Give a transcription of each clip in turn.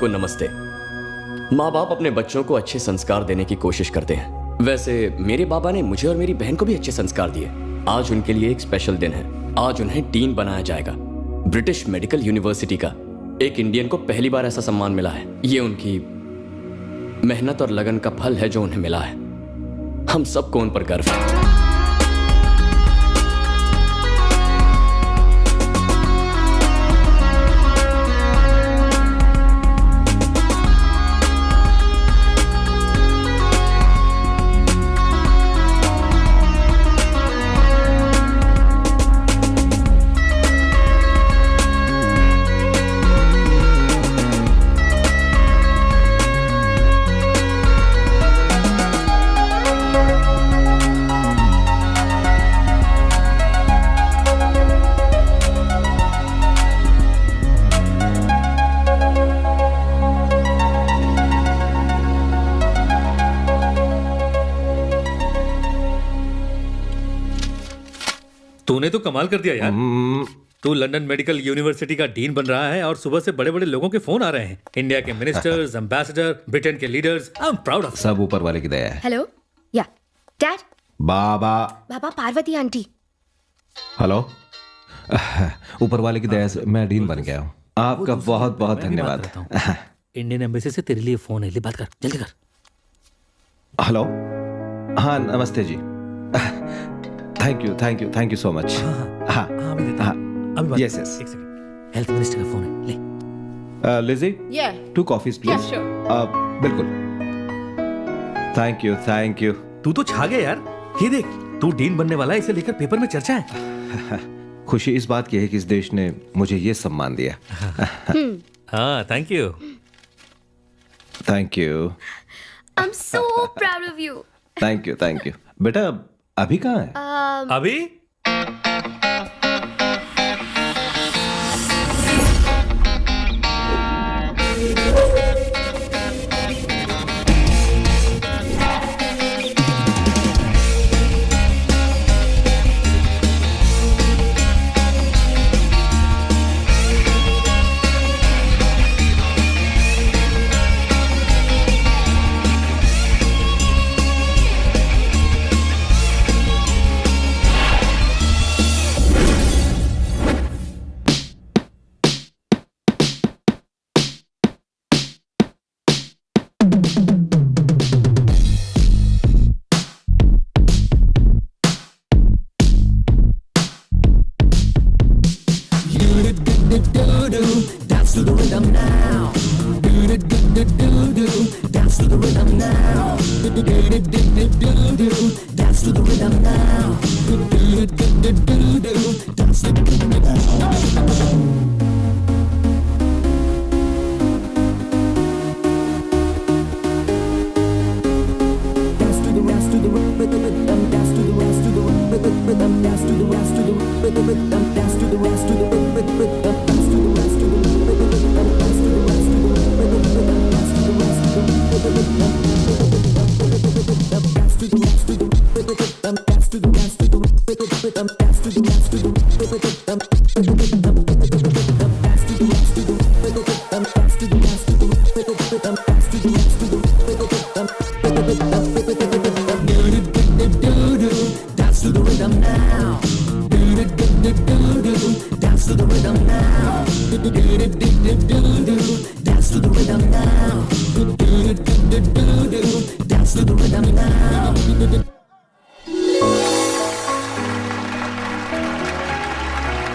सबको नमस्ते। माँ बाप अपने बच्चों को अच्छे संस्कार देने की कोशिश करते हैं। वैसे मेरे बाबा ने मुझे और मेरी बहन को भी अच्छे संस्कार दिए। आज उनके लिए एक स्पेशल दिन है। आज उन्हें डीन बनाया जाएगा ब्रिटिश मेडिकल यूनिवर्सिटी का। एक इंडियन को पहली बार ऐसा सम्मान मिला है। ये उनकी मेहनत और लगन का फल है जो उन्हें मिला है। हम सबको उन पर गर्व है। तूने तो कमाल कर दिया यार। तू लंदन मेडिकल यूनिवर्सिटी का डीन बन रहा है और सुबह से बड़े बड़े लोगों के फोन आ रहे हैं। इंडिया के मिनिस्टर्स, एम्बेसडर, ब्रिटेन के leaders. I am proud of. सब ऊपर वाले की दया है। हेलो या डैड। बाबा बाबा पार्वती आंटी। हेलो। ऊपर वाले की दया से मैं डीन बन गया हूँ। आपका बहुत बहुत धन्यवाद। इंडियन एम्बेसी से तेरे लिए फोन है, ले बात कर, जल्दी कर। हेलो। हाँ नमस्ते जी। Thank you so much. हाँ यस यस। एक सेकंड, हेल्थ मिनिस्टर का फोन है, ले। लिजी Yeah. 2 coffees please. Yeah, sure. बिल्कुल। Thank you. तू तो छा गया यार। ये देख, तू डीन बनने वाला है, इसे लेकर पेपर में चर्चा है। खुशी इस बात की है कि इस देश ने मुझे ये सम्मान दिया। हाँ thank you. Thank you. I'm so proud of you. Thank you. बेटा अभी कहाँ है? अभी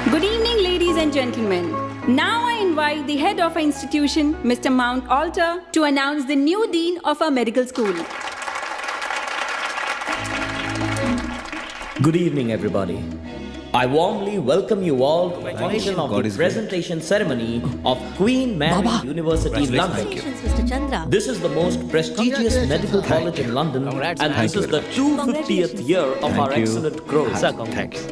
Good evening, ladies and gentlemen. Now I invite the head of our institution, Mr. Mount Alter, to announce the new dean of our medical school. Good evening, everybody. I warmly welcome you all to the function of the presentation ceremony of Queen Mary University, London. Mr. Chandra. This is the most prestigious medical college in London, and this is the 250th year of our excellent growth. Thanks.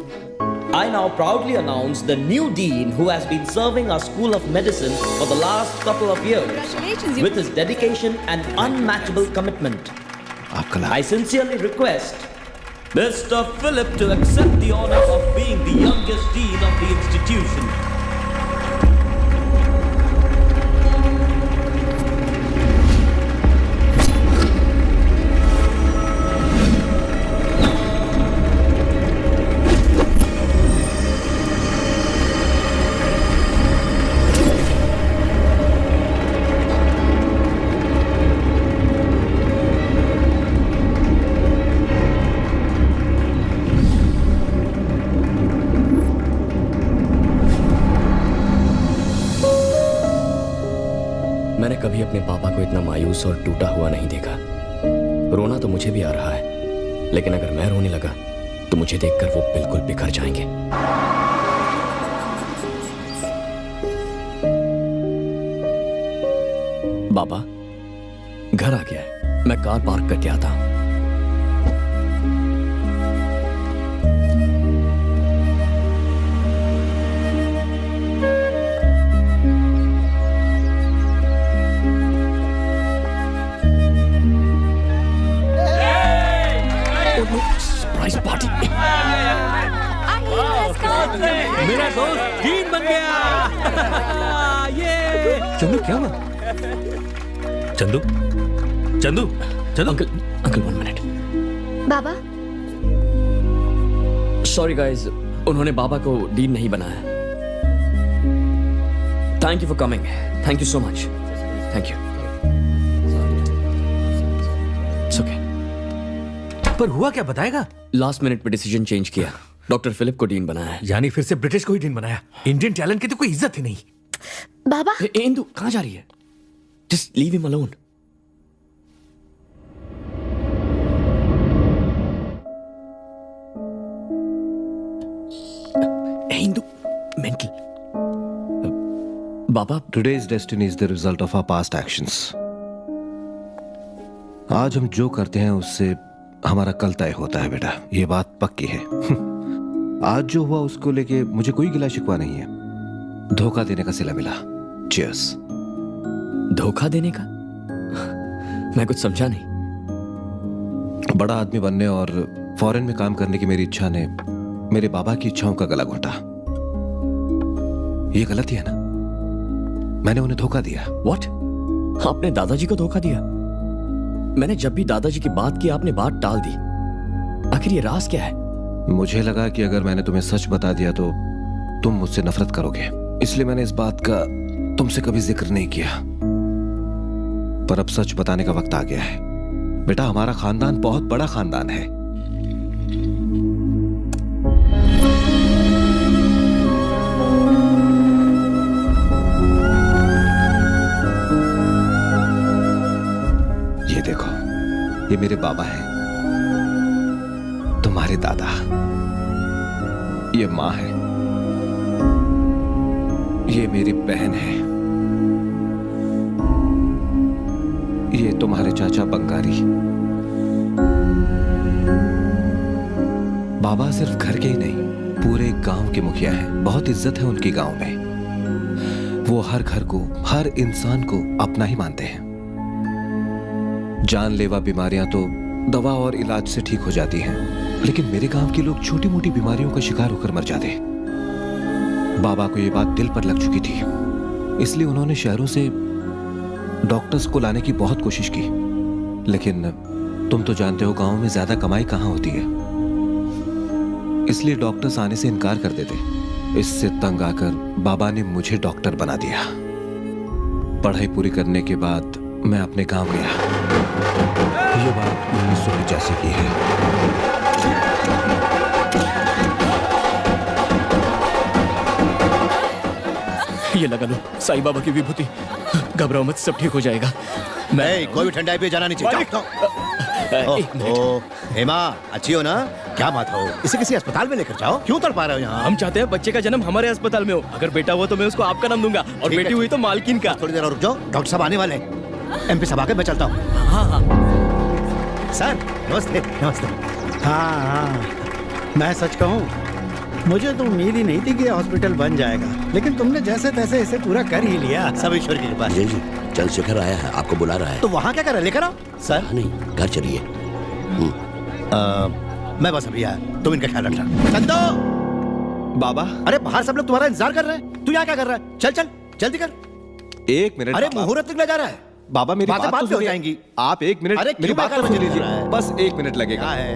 I now proudly announce the new dean who has been serving our School of Medicine for the last couple of years Congratulations, with his dedication and unmatchable commitment. I sincerely request Mr. Philip to accept the honor of being the youngest dean of the institution. मायूस और टूटा हुआ नहीं देखा। रोना तो मुझे भी आ रहा है, लेकिन अगर मैं रोने लगा तो मुझे देखकर वो बिल्कुल बिखर जाएंगे। बाबा, घर आ गया है। मैं कार पार्क करके आता हूं। Surprise party. मेरा दोस्त डीन बन गया। ये चंदू, क्या हुआ? Chandu, Chandu, Chandu. Uncle, uncle 1 minute. बाबा, सॉरी गाइस, उन्होंने बाबा को डीन नहीं बनाया। Thank you for coming. Thank you so much. Thank you. It's okay. पर हुआ क्या, बताएगा? लास्ट मिनट पे डिसीजन चेंज किया। डॉक्टर फिलिप को डीन बनाया है। यानी फिर से ब्रिटिश को ही डीन बनाया। इंडियन टैलेंट की तो कोई इज्जत ही नहीं। बाबा, इंदु कहां जा रही है? Just leave him alone. Indu, mental. Baba, Today's destiny is the result of our past actions. आज हम जो करते हैं उससे हमारा कल तय होता है बेटा, ये बात पक्की है। आज जो हुआ उसको लेके मुझे कोई गिला शिकवा नहीं है। धोखा देने का सिला मिला। Cheers. धोखा देने का? मैं कुछ समझा नहीं। बड़ा आदमी बनने और फॉरेन में काम करने की मेरी इच्छा ने मेरे बाबा की इच्छाओं का गला घोटा। ये गलत ही है ना? मैंने उन्हें धोखा दिया। What? आपने दादाजी को धोखा दिया? मैंने जब भी दादाजी की बात की आपने बात टाल दी। आखिर ये राज क्या है? मुझे लगा कि अगर मैंने तुम्हें सच बता दिया तो तुम मुझसे नफरत करोगे, इसलिए मैंने इस बात का तुमसे कभी जिक्र नहीं किया। पर अब सच बताने का वक्त आ गया है। बेटा, हमारा खानदान बहुत बड़ा खानदान है। ये देखो, ये मेरे बाबा हैं, तुम्हारे दादा। ये माँ है, ये मेरी बहन है, ये तुम्हारे चाचा बंगारी। बाबा सिर्फ घर के ही नहीं, पूरे गांव के मुखिया हैं। बहुत इज्जत है उनकी गांव में। वो हर घर को, हर इंसान को अपना ही मानते हैं। जानलेवा बीमारियां तो दवा और इलाज से ठीक हो जाती हैं, लेकिन मेरे गांव के लोग छोटी मोटी बीमारियों का शिकार होकर मर जाते। बाबा को यह बात दिल पर लग चुकी थी, इसलिए उन्होंने शहरों से डॉक्टर्स को लाने की बहुत कोशिश की, लेकिन तुम तो जानते हो गांव में ज्यादा कमाई कहां होती है, इसलिए डॉक्टर्स आने से इनकार कर देते। इससे तंग आकर बाबा ने मुझे डॉक्टर बना दिया। पढ़ाई पूरी करने के बाद मैं अपने गांव गया। ये बात 1985 की है। ये लगा लो साईं बाबा की विभूति। घबराओ मत, सब ठीक हो जाएगा। मैं कोई भी ठंडाई पे जाना नहीं चाहिए। एक मिनट। ओ, हेमा, अच्छी हो ना? क्या बात हो? इसे किसी अस्पताल में लेकर जाओ। क्यों तड़पा रहे हो यहाँ? हम चाहते हैं बच्चे का जन्म हमारे अस्पताल में हो। अगर बेटा हुआ तो मैं उसको आपका नाम दूंगा, और ठीक बेटी है, हुई तो मालकिन का। थोड़ी देर और रुक जाओ, डॉक्टर साहब आने वाले हैं। एमपी साहब आके मैं चलता हूँ। हाँ, सर नमस्ते। नमस्ते। हाँ, मैं सच कहूँ, मुझे तो उम्मीद ही नहीं थी कि हॉस्पिटल बन जाएगा, लेकिन तुमने जैसे तैसे इसे पूरा कर ही लिया। सब ईश्वर की कृपा। जी जी, चंद्रशेखर आया है, आपको बुला रहा है। तो वहाँ क्या कर रहे? लेकर आओ सर। नहीं, घर चलिए। मैं बस अभी आया, तुम इनका ख्याल रखना। चंदो! बाबा, अरे बाहर सब लोग तुम्हारा इंतजार कर रहे हैं, तू यहाँ क्या कर रहा है? चल चल जल्दी कर। एक मिनट। अरे बाबा। मुहूर्त निकला जा रहा है। बाबा, मेरी बातें बात बाद तो में हो सुनिए। जाएंगी। आप एक मिनट, अरे मेरी क्यों बात तो बेकार सुन बजने लीजिए। लग रहा है? बस 1 मिनट लगेगा। क्या है?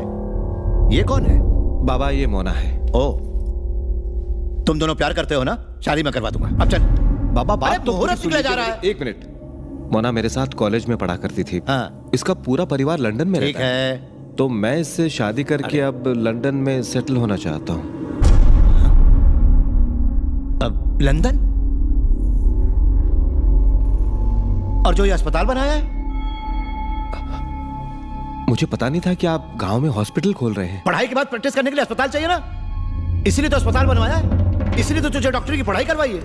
ये कौन है? बाबा, ये मोना है। ओ, तुम दोनों प्यार करते हो ना? शादी मैं करवा दूंगा। अब चल। बाबा, अरे बात तो मुहूर्त पूरी सुन निकला जा लीजिए। रहा है। 1 मिनट। मोना मेरे साथ कॉलेज में पढ़ा करती थी। हाँ। इसका पूरा परिवार लंदन में ठीक रहता है, है। तो मैं इससे शादी करके अब लंदन में सेटल होना चाहता हूँ। अब लंदन? और जो ये अस्पताल बनाया है? मुझे पता नहीं था कि आप गांव में हॉस्पिटल खोल रहे हैं। पढ़ाई के बाद प्रैक्टिस करने के लिए अस्पताल चाहिए ना, इसीलिए तो अस्पताल बनवाया है, इसीलिए तो तुझे डॉक्टरी की पढ़ाई करवाई है।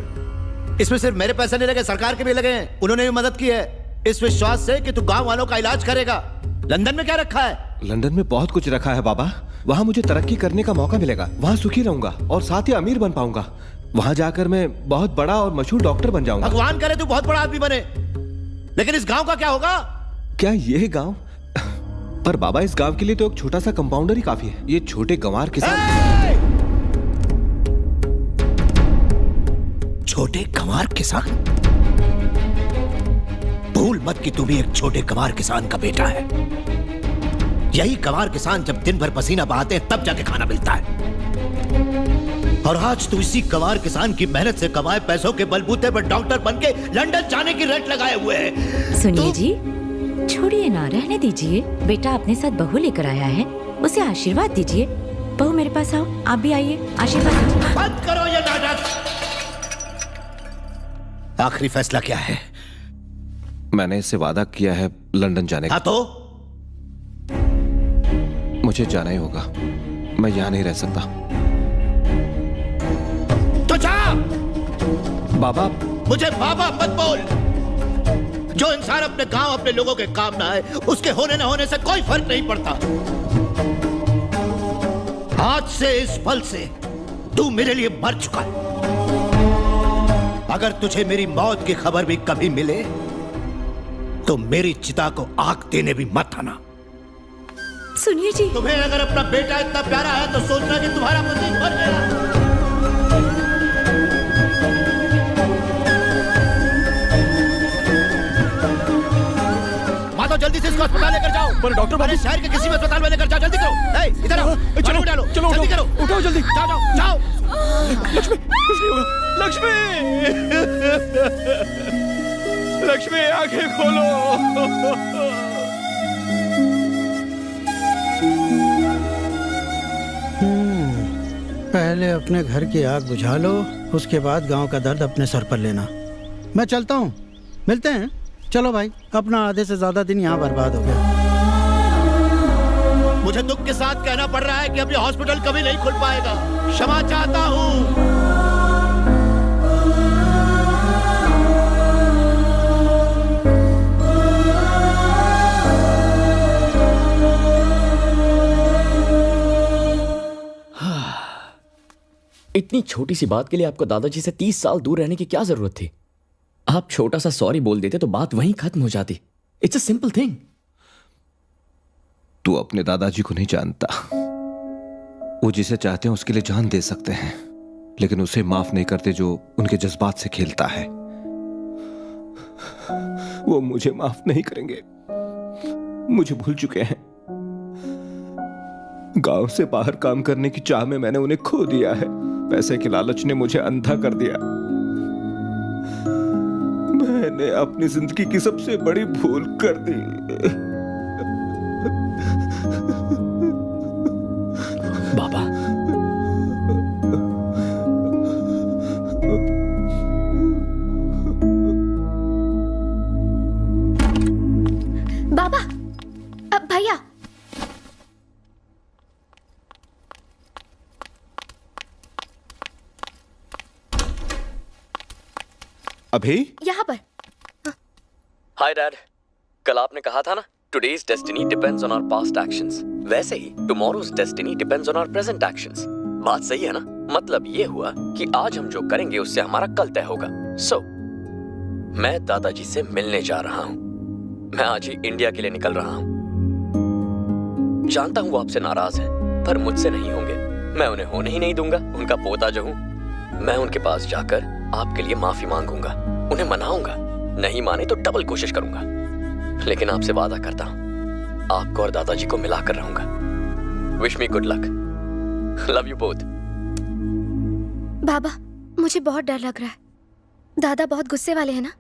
इसमें सिर्फ मेरे पैसे नहीं लगे, सरकार के भी लगे हैं, उन्होंने भी मदद की है इस विश्वास से कि तू गांव वालों का इलाज करेगा। लंदन में क्या रखा है? लंदन में बहुत कुछ रखा है बाबा। वहाँ मुझे तरक्की करने का मौका मिलेगा, वहाँ सुखी रहूंगा और साथ ही अमीर बन पाऊंगा। वहाँ जाकर मैं बहुत बड़ा और मशहूर डॉक्टर बन जाऊंगा। भगवान करे तू बहुत बड़ा आदमी बने, लेकिन इस गांव का क्या होगा? क्या ये गांव? पर बाबा इस गांव के लिए तो एक छोटा सा कंपाउंडर ही काफी है। ये छोटे गंवार किसान। छोटे गंवार किसान? भूल मत कि तू भी एक छोटे गंवार किसान का बेटा है। यही गंवार किसान जब दिन भर पसीना बहाते हैं तब जाके खाना मिलता है। और आज तू इसी गंवार किसान की मेहनत से कमाए पैसों के बलबूते पर डॉक्टर बनके लंदन जाने की रट लगाए हुए है। सुनिए जी, छोड़िए ना, रहने दीजिए। बेटा अपने साथ बहू लेकर आया है, उसे आशीर्वाद दीजिए। बहू मेरे पास आओ, आप भी आइए, आशीर्वाद दीजिए। बंद करो ये नाटक। आखिरी फैसला क्या है? मैंने इससे वादा किया है लंदन जाने का। हाँ तो? मुझे जाना ही होगा, मैं यहाँ नहीं रह सकता। तो जा। बाबा। मुझे बाबा मत बोल। जो इंसान अपने गांव अपने लोगों के काम ना आए, उसके होने ना होने से कोई फर्क नहीं पड़ता। आज से इस पल से तू मेरे लिए मर चुका है। अगर तुझे मेरी मौत की खबर भी कभी मिले तो मेरी चिता को आग देने भी मत आना। सुनिए जी, तुम्हें अगर अपना बेटा इतना प्यारा है तो सोचना कि तुम्हारा पति मर गया। माधव, जल्दी से इसको अस्पताल लेकर जाओ। पर डॉक्टर बाबू, शहर के किसी भी अस्पताल में लेकर जाओ, जल्दी करो। इधर आओ, चलो डालो, चलो, जल्दी करो, उठाओ जल्दी। जाओ जाओ जाओ। लक्ष्मी, कुछ नहीं होगा। लक्ष्मी, लक्ष्मी आंखें खोलो। पहले अपने घर की आग बुझा लो, उसके बाद गांव का दर्द अपने सर पर लेना। मैं चलता हूँ, मिलते हैं। चलो भाई, अपना आधे से ज्यादा दिन यहाँ बर्बाद हो गया। मुझे दुख के साथ कहना पड़ रहा है कि अब ये हॉस्पिटल कभी नहीं खुल पाएगा। क्षमा चाहता हूँ। इतनी छोटी सी बात के लिए आपको दादाजी से 30 साल दूर रहने की क्या जरूरत थी? आप छोटा सा सॉरी बोल देते तो बात वहीं खत्म हो जाती। It's a simple thing. तू अपने दादाजी को नहीं जानता। वो जिसे चाहते हैं उसके लिए जान दे सकते हैं, लेकिन उसे माफ नहीं करते जो उनके जज्बात से खेलता है। वो मुझे माफ नहीं करेंगे। मुझे भूल चुके हैं। गांव से बाहर काम करने की चाह में मैंने उन्हें खो दिया है। पैसे के लालच ने मुझे अंधा कर दिया। मैंने अपनी जिंदगी की सबसे बड़ी भूल कर दी। बाबा, बाबा, अब भैया। अभी यहाँ पर। Hi dad. कल आपने कहा था ना, today's destiny depends on our past actions. वैसे ही tomorrow's destiny depends on our present actions. बात सही है ना? मतलब ये हुआ कि आज हम जो करेंगे उससे हमारा कल तय होगा। सो मैं दादाजी से मिलने जा रहा हूँ। मैं आज ही इंडिया के लिए निकल रहा हूँ। जानता हूँ वो आपसे नाराज हैं, पर मुझसे नहीं होंगे। मैं उन्हें होने ही नहीं दूंगा। उनका पोता जो हूँ मैं, उनके पास जाकर आपके लिए माफी मांगूंगा, उन्हें मनाऊंगा। नहीं माने तो डबल कोशिश करूंगा, लेकिन आपसे वादा करता हूं आपको और दादाजी को मिलाकर रहूंगा। Wish me good luck. Love you both. बाबा, मुझे बहुत डर लग रहा है। दादा बहुत गुस्से वाले हैं ना?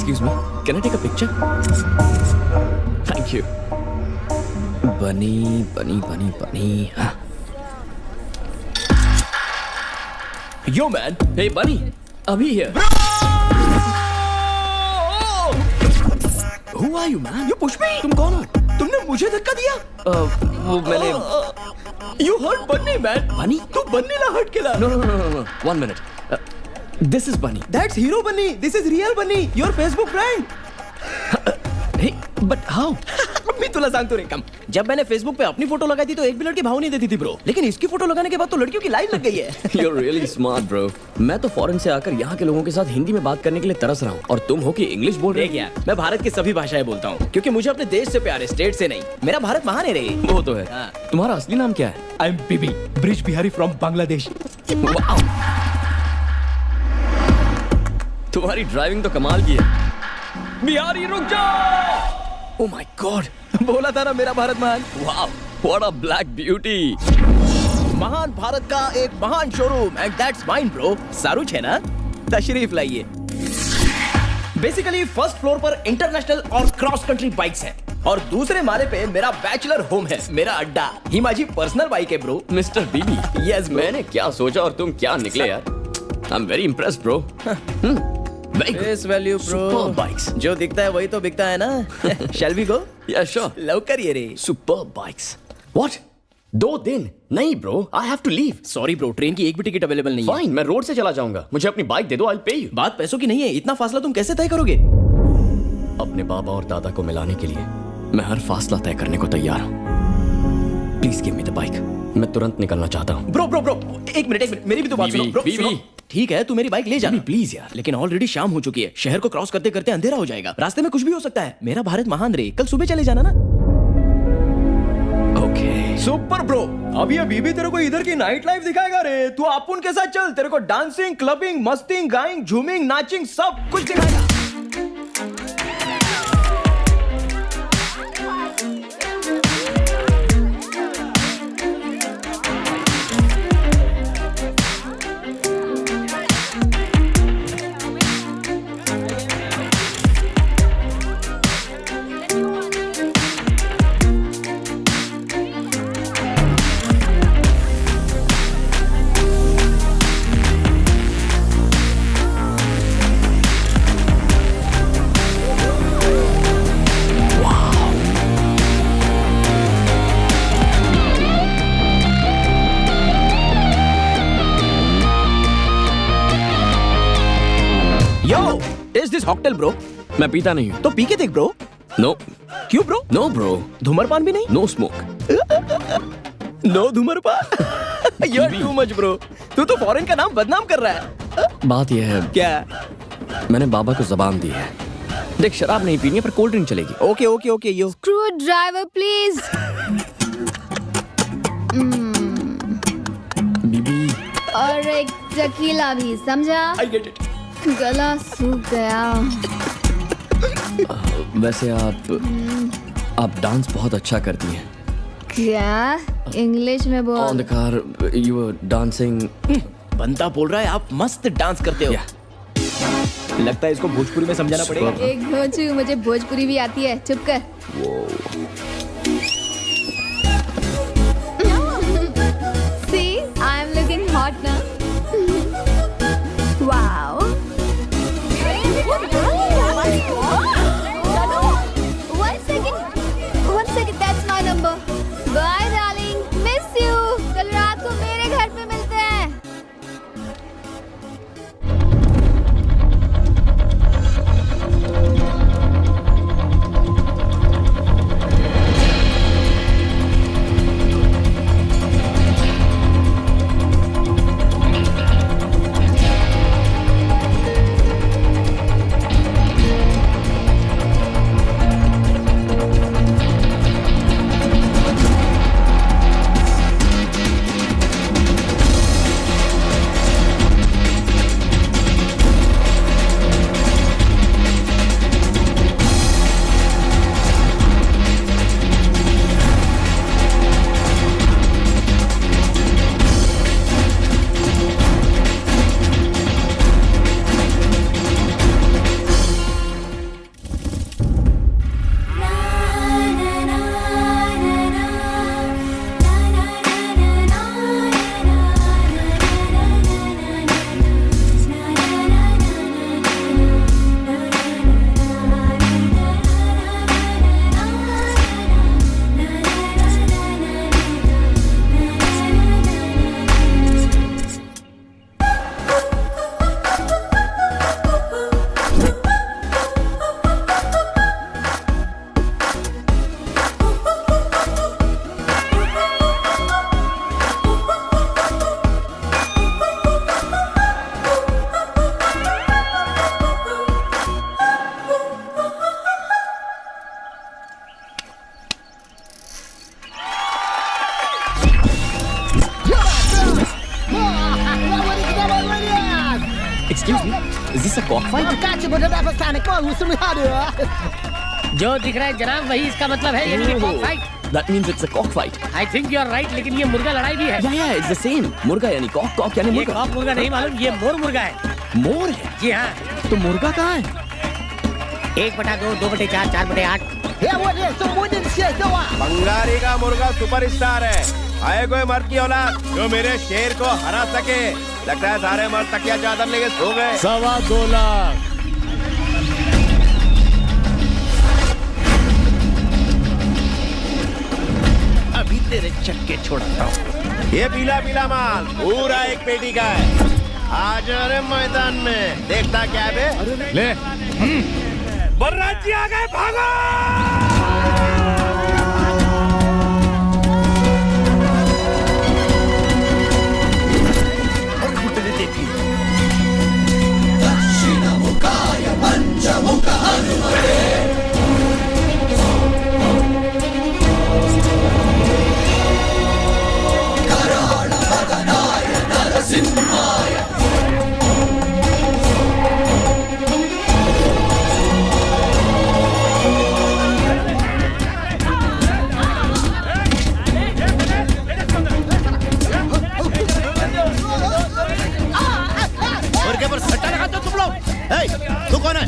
Excuse me, can I take a picture? Thank you. Bunny. Huh? Yo man, hey Bunny, Abhi here. Who are you man? You pushed me. तुम कौन हो? तुमने मुझे धक्का दिया? वो मैंने. You hurt Bunny man. Bunny? तू Bunny ना hurt केला. No. 1 minute. This is Bunny. That's Hero Bunny. This is real Bunny. Your Facebook friend. Hey, but how? मैं तुला सांगतो रे कम. जब मैंने Facebook पे अपनी फोटो लगाई थी तो एक भी लड़की भाव नहीं देती थी ब्रो. लेकिन इसकी फोटो लगाने के बाद तो लड़कियों की लाइन लग गई है. You're really smart bro. मैं तो फॉरेन से आकर यहाँ के लोगों के साथ हिंदी में बात करने के लिए तरस रहा हूँ और तुम हो कि इंग्लिश बोल रहे हो. क्या? मैं भारत की सभी भाषाएं बोलता हूँ क्योंकि मुझे अपने देश से प्यार है, स्टेट से नहीं. मेरा भारत महान है रे. वो तो है. तुम्हारा असली नाम क्या है? I'm Bibi, Brish Bihari from Bangladesh. Wow. तुम्हारी ड्राइविंग तो कमाल की है. बिहारी रुक जाओ. Oh my God. बोला था ना मेरा भारत महान. Wow. What a black beauty. महान भारत का एक महान showroom and that's mine bro. सारूच है ना? तशरीफ लाइए. बेसिकली फर्स्ट फ्लोर पर इंटरनेशनल और क्रॉस कंट्री बाइक्स हैं और दूसरे माले पे मेरा बैचलर होम है, मेरा अड्डा. ही माझी पर्सनल बाइक है ब्रो. मिस्टर बीबी. Yes, bro. मैंने क्या सोचा और तुम क्या निकले यार. I'm very impressed bro. Face value bro. Superb bikes. जो दिखता है वही तो बिकता है ना. Shall we go? Yeah, sure. लवकर ये रे. Superb bikes. What? 2 दिन? नहीं bro, I have to leave. Sorry bro, train की एक भी टिकट अवेलेबल नहीं है. Fine, मैं रोड से चला जाऊंगा. मुझे अपनी बाइक दे दो, I'll pay you. बात पैसों की नहीं है. इतना फासला तुम कैसे तय करोगे? अपने बाबा और दादा को मिलाने के लिए मैं हर फासला तय करने को तैयार हूँ. Please give me the bike. मैं तुरंत निकलना चाहता हूँ. ब्रो एक मिनट मेरी भी तो बात सुनो. ब्रो बीवी. ठीक है, तू मेरी बाइक ले जाना प्लीज यार. लेकिन ऑलरेडी शाम हो चुकी है. शहर को क्रॉस करते करते अंधेरा हो जाएगा. रास्ते में कुछ भी हो सकता है. मेरा भारत महान रे. कल सुबह चले जाना ना. ओके. Super bro. अभी बीबी तेरे को इधर की नाइट लाइफ दिखाएगा रे. तू अपुन के साथ चल. तेरे को डांसिंग, क्लबिंग, मस्तिंग, गाइंग, झूमिंग, नाचिंग सब कुछ दिखाएगा. Cocktail bro. मैं पीता नहीं हूँ. तो पी के देख ब्रो. नो. क्यों ब्रो? No bro. धूम्रपान भी नहीं? No smoke. नो धूम्रपान. You're too much bro. तू तो फॉरेन का नाम बदनाम कर रहा है. बात यह है. क्या? मैंने बाबा को जबान दी है. देख, शराब नहीं पीनी है पर कोल्ड ड्रिंक चलेगी. Okay yo. Screwdriver please. बीबी. और एक टकीला भी, समझा? I get it. गला सूख गया. वैसे आप डांस बहुत अच्छा करती हैं. क्या? इंग्लिश में बोल. On the car you were dancing. बंदा बोल रहा है आप मस्त डांस करते हो. लगता है इसको भोजपुरी में समझाना पड़ेगा. एक भोजू, मुझे भोजपुरी भी आती है. चुप कर. See, I am looking hot now. Wow. One second, that's my number. Bye, darling. Miss you. कल रात को मेरे घर पे मिलते हैं. Kock fight? जो दिख रहा है जनाब वही इसका मतलब है, यानी कि Kock fight. That means it's a cock fight. I think you are right, लेकिन ये मुर्गा लड़ाई भी है। Yeah, it's the same. मुर्गा यानी कॉक, कॉक यानी ये मुर्गा। कॉक मुर्गा नहीं मालूम, ये मोर मुर्गा है। मोर है? जी हाँ। तो मुर्गा कहाँ है? 1/2, 2/4, 4/8। बंगारी का मुर्गा सुपरस्टार है। आए कोई मर्द की औलाद जो मेरे शेर को हरा सके। लगता है सारे मर्द तकिया चादर लेके सो गए। 2.25 लाख। अभी तेरे चक्के छोड़ता हूँ। ये पीला पीला माल पूरा एक पेटी का है। आज अरे मैदान में देखता क्या है बे? ले। बलराज जी आ गए, भागो! मुर्गे पर सट्टा लगाते हो तुम लोग? तू कौन है?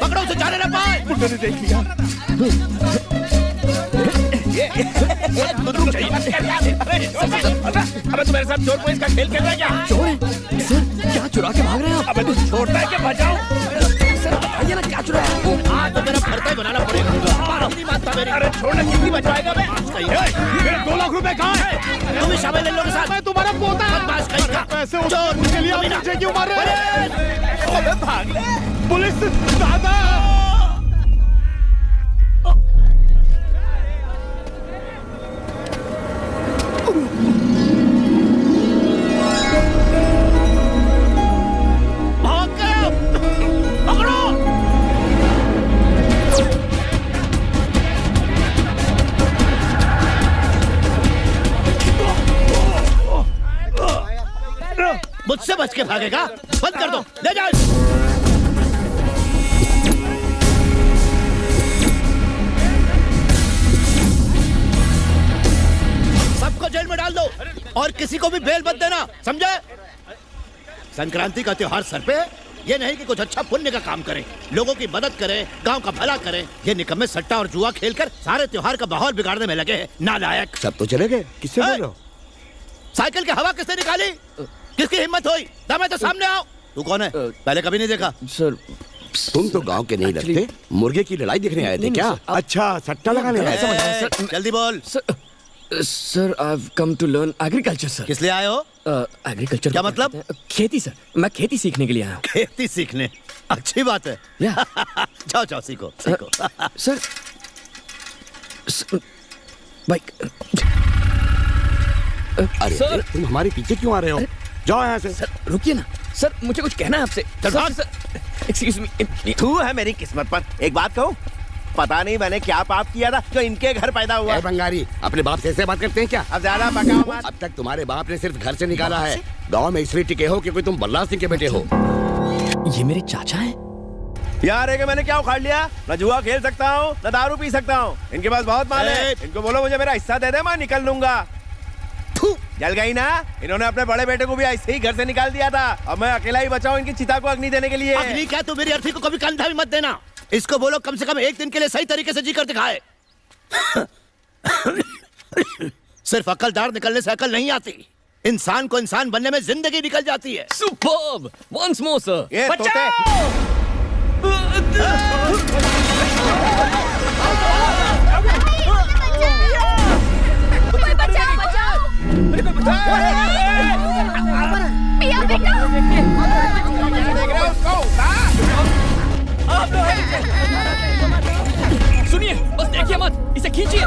पकड़ो उसे, जाने ना पाए। मुंडे ने देख लिया। अबे तू मेरे साथ चोर पुलिस का खेल खेल रहा है क्या? चोर है? सर क्या चुरा के भाग रहे हैं आप? अबे तू छोड़ता है क्या? बचाओ! सर बताइए ना क्या चुरा है? आज तो मेरा भरता ही बनाना पड़ेगा। कितनी बात था मेरी? अरे छोड़ना, कितनी बचाएगा बे? मेरे 2 लाख रुपए कहाँ है? तुम भी शामिल इन लोगों के साथ। मैं तुम्हारा पोता। बदमाश कहीं का। पैसे उठाने के लिए आप मुझे क्यों मार रहे हैं? अबे भाग! पुलिस दादा! मुझसे बच के भागेगा? बंद कर दो, ले जाओ। सबको जेल में डाल दो और किसी को भी बेल मत देना, समझे? संक्रांति का त्योहार सर पे है, ये नहीं कि कुछ अच्छा पुण्य का काम करें, लोगों की मदद करें, गांव का भला करें। ये निकम्मे सट्टा और जुआ खेलकर सारे त्योहार का माहौल बिगाड़ने में लगे हैं, नालायक। सब तो चले गए, किससे बोल रहे हो? साइकिल की हवा किसने निकाली? किसकी हिम्मत हुई? दमे तो सामने आओ। तू कौन है? पहले कभी नहीं देखा। सर तुम तो गांव के नहीं लगते, मुर्गे की लड़ाई देखने आए थे क्या? अच्छा, सट्टा लगाने आए थे। जल्दी बोल। Sir I have come to learn agriculture sir. किस लिए आए हो? एग्रीकल्चर क्या मतलब? खेती सर, मैं खेती सीखने के लिए आया हूँ। खेती सीखने? अच्छी बात है। जाओ जाओ, सीखो सीखो। सर भाई अरे सर, तुम हमारे पीछे क्यों आ रहे हो? जाओ यहाँ से। सर रुकिए ना सर, मुझे कुछ कहना है आपसे। Excuse me. तू है मेरी किस्मत पर। एक बात कहूँ, पता नहीं मैंने क्या पाप किया था जो इनके घर पैदा हुआ। बंगारी अपने बाप से ऐसे बात करते हैं क्या? अब ज्यादा पकाओ मत। अब तक तुम्हारे बाप ने सिर्फ घर से निकाला है। गांव में इसलिए टिके हो क्योंकि तुम बल्ला सिंह के बेटे हो। ये मेरे चाचा हैं? यार है कि मैंने क्या उखाड़ लिया? न जुआ खेल सकता हूँ, न दारू पी सकता हूँ। इनके पास बहुत माल है। इनको बोलो मुझे मेरा हिस्सा दे दे, मैं निकल लूंगा। जल गई ना? इन्होंने अपने बड़े बेटे को भी ऐसे ही घर से निकाल दिया था। अब मैं अकेला ही बचा हूँ इनकी चिता को अग्नि देने के लिए। अग्नि क्या? तू मेरी अर्थी को कभी कंधा भी मत देना। इसको बोलो कम से कम एक दिन के लिए सही तरीके से जी कर दिखाए। सिर्फ अकलदार निकलने से अकल नहीं आती, इंसान को इंसान बनने में जिंदगी निकल जाती है। सुपर्ब! Once more sir. ये तोते। पिया बेटा। सुनिए, बस देखिए मत, इसे खींचिए।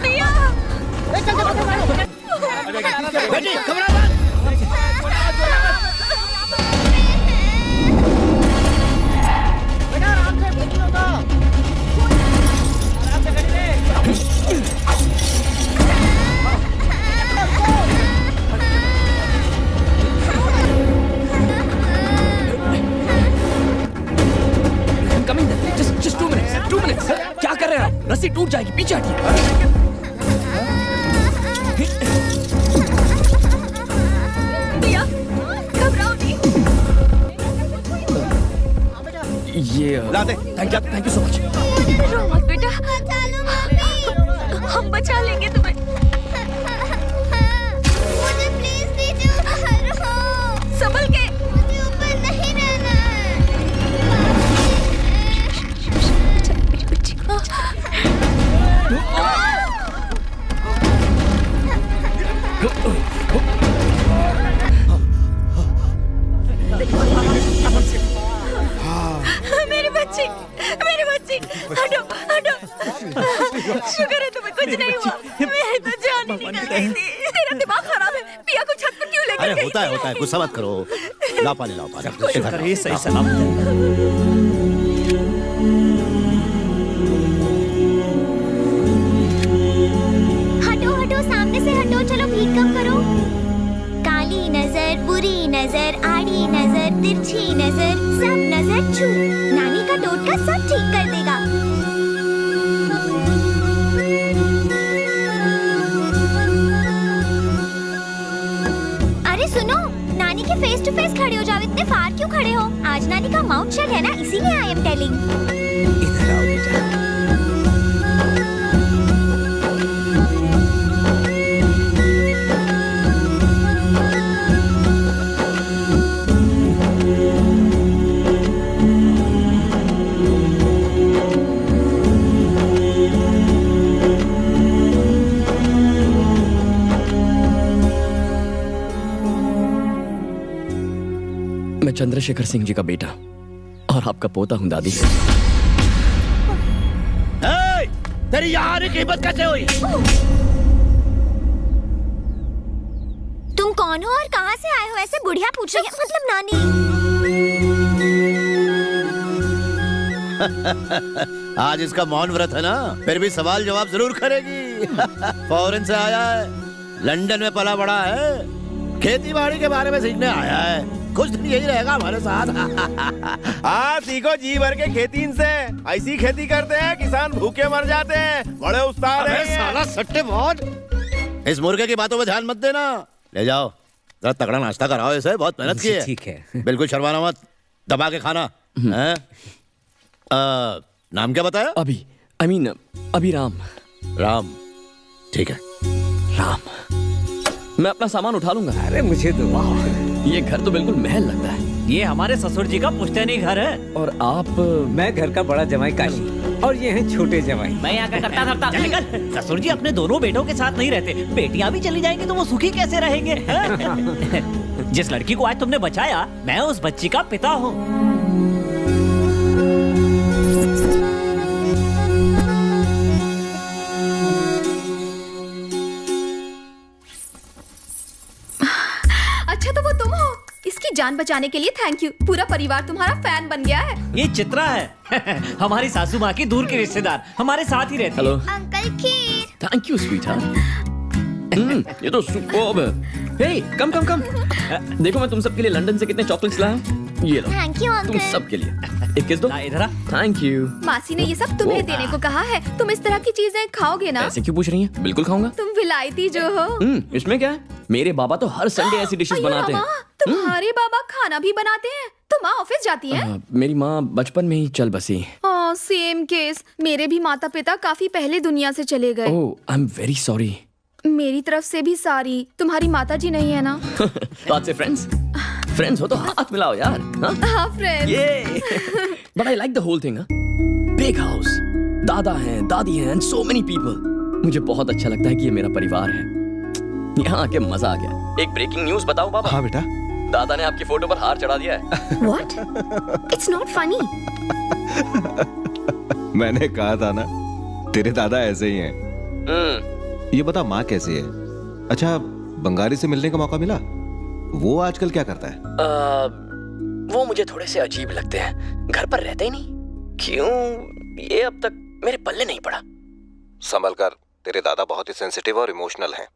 पिया। बेटी घबरा मत। रस्सी टूट जाएगी, पीछे हटिए। भैया घबराओ नहीं। ये लाते। Thank you so much. रो मत बेटा, हम बचा लेंगे तुम्हें। मुझे प्लीज दीजिए ऊपर। संभल के, मुझे ऊपर नहीं रहना है। मेरी बच्ची को मेरी बच्ची, हटो हटो। शुक्र है तुम्हें कुछ नहीं हुआ, मेरी तो जान ही निकल गई थी। तेरा दिमाग खराब है, पिया को छत पर क्यों लेकर अरे गई? होता है, गुस्सा मत करो। लाओ पानी, लाओ पानी। शुक्र है सही सलामत है। हटो हटो, सामने से हटो। चलो भीख कम करो। काली नजर, बुरी नजर, आड़ी नजर, तिरछी नजर, सब नजर छू। नानी का टोटका सब ठीक कर देगा। अरे सुनो, नानी के फेस टू फेस खड़े हो जाओ। इतने फार क्यों खड़े हो? आज नानी का माउथ शट है ना, इसीलिए आई एम टेलिंग। इधर आओ बेटा। मैं चंद्रशेखर सिंह जी का बेटा और आपका पोता हूं दादी। तेरी यहाँ आने की हिम्मत कैसे हुई? तुम कौन हो और कहाँ से आए हो? ऐसे बुढ़िया पूछ रही है, मतलब नानी। आज इसका मौन व्रत है ना, फिर भी सवाल जवाब जरूर करेगी। फॉरेन से आया है, लंदन में पला बड़ा है, खेती बाड़ी के बारे में सीखने आया है। कुछ दिन यही रहेगा हमारे साथ। हाँ सीखो जी भर के खेती इनसे। ऐसी खेती करते हैं किसान भूखे मर जाते हैं। बड़े उस्ताद हैं ये। साला सट्टेबाज। इस मुर्गे की बातों पे ध्यान मत देना। ले जाओ, जरा तगड़ा नाश्ता कराओ इसे, बहुत मेहनत की है। ठीक है। बिल्कुल शर्माना मत, दबा के खाना है। नाम क्या बताया? अभिराम। राम, ठीक है। राम, मैं अपना सामान उठा लूंगा। अरे मुझे तो ये घर तो बिल्कुल महल लगता है। ये हमारे ससुर जी का पुश्तैनी घर है। और आप? मैं घर का बड़ा जमाई काशी और ये हैं छोटे जमाई। मैं यहाँ का करता धरता। निकल। ससुर जी अपने दोनों बेटों के साथ नहीं रहते, बेटियां भी चली जाएंगी तो वो सुखी कैसे रहेंगे? जिस लड़की को आज तुमने बचाया, मैं उस बच्ची का पिता हूँ। अच्छा तो वो तुम हो? इसकी जान बचाने के लिए थैंक यू। पूरा परिवार तुम्हारा फैन बन गया है। ये चित्रा है। हमारी सासू माँ की दूर की रिश्तेदार, हमारे साथ ही रहती है। Hello. Uncle kheer. Thank you sweetheart. ये तो सुपर्ब है। हे, कम। देखो मैं तुम सबके लिए लंदन से कितने चॉकलेट्स लाया हूँ। ये लो। थैंक यू तुम अंकल। सबके लिए एक किस दो। इधर आ। Thank you. मासी ने ये सब तुम्हें देने को कहा है। तुम इस तरह की चीजें खाओगे ना? ऐसे क्यों पूछ रही हैं? बिल्कुल खाऊंगा। तुम विलायती जो हो। इसमें क्या है? मेरे बाबा तो हर संडे ऐसी डिशेस अयो बनाते हैं। रामा, तुम्हारे बाबा खाना भी बनाते हैं? तो माँ ऑफिस जाती है? मेरी माँ बचपन में ही चल बसी। Same case. मेरे भी माता पिता काफी पहले दुनिया से चले गए। ओह, आई एम वेरी सॉरी। मेरी तरफ से भी सारी। तुम्हारी माता जी नहीं है ना? तो आज से फ्रेंड्स हो तो हाथ मिलाओ यार। हाँ फ्रेंड्स। ये but I like the whole thing. Big house, दादा हैं, दादी हैं, एंड सो मेनी पीपल। मुझे बहुत अच्छा लगता है कि ये मेरा परिवार है। यहाँ आके मजा आ गया। एक ब्रेकिंग न्यूज बताऊं बाबा? हाँ बेटा। दादा ने आपकी फोटो पर हार चढ़ा दिया है। What? It's not funny. मैंने कहा था ना, तेरे दादा ऐसे ही हैं। ये बता माँ कैसी है? अच्छा, बंगाली से मिलने का मौका मिला? वो आजकल क्या करता है? वो मुझे थोड़े से अजीब लगते हैं। घर पर रहते ही नहीं। क्यों? ये अब तक मेरे पल्ले नहीं पड़ा। संभल कर, तेरे दादा बहुत ही सेंसिटिव और इमोशनल हैं।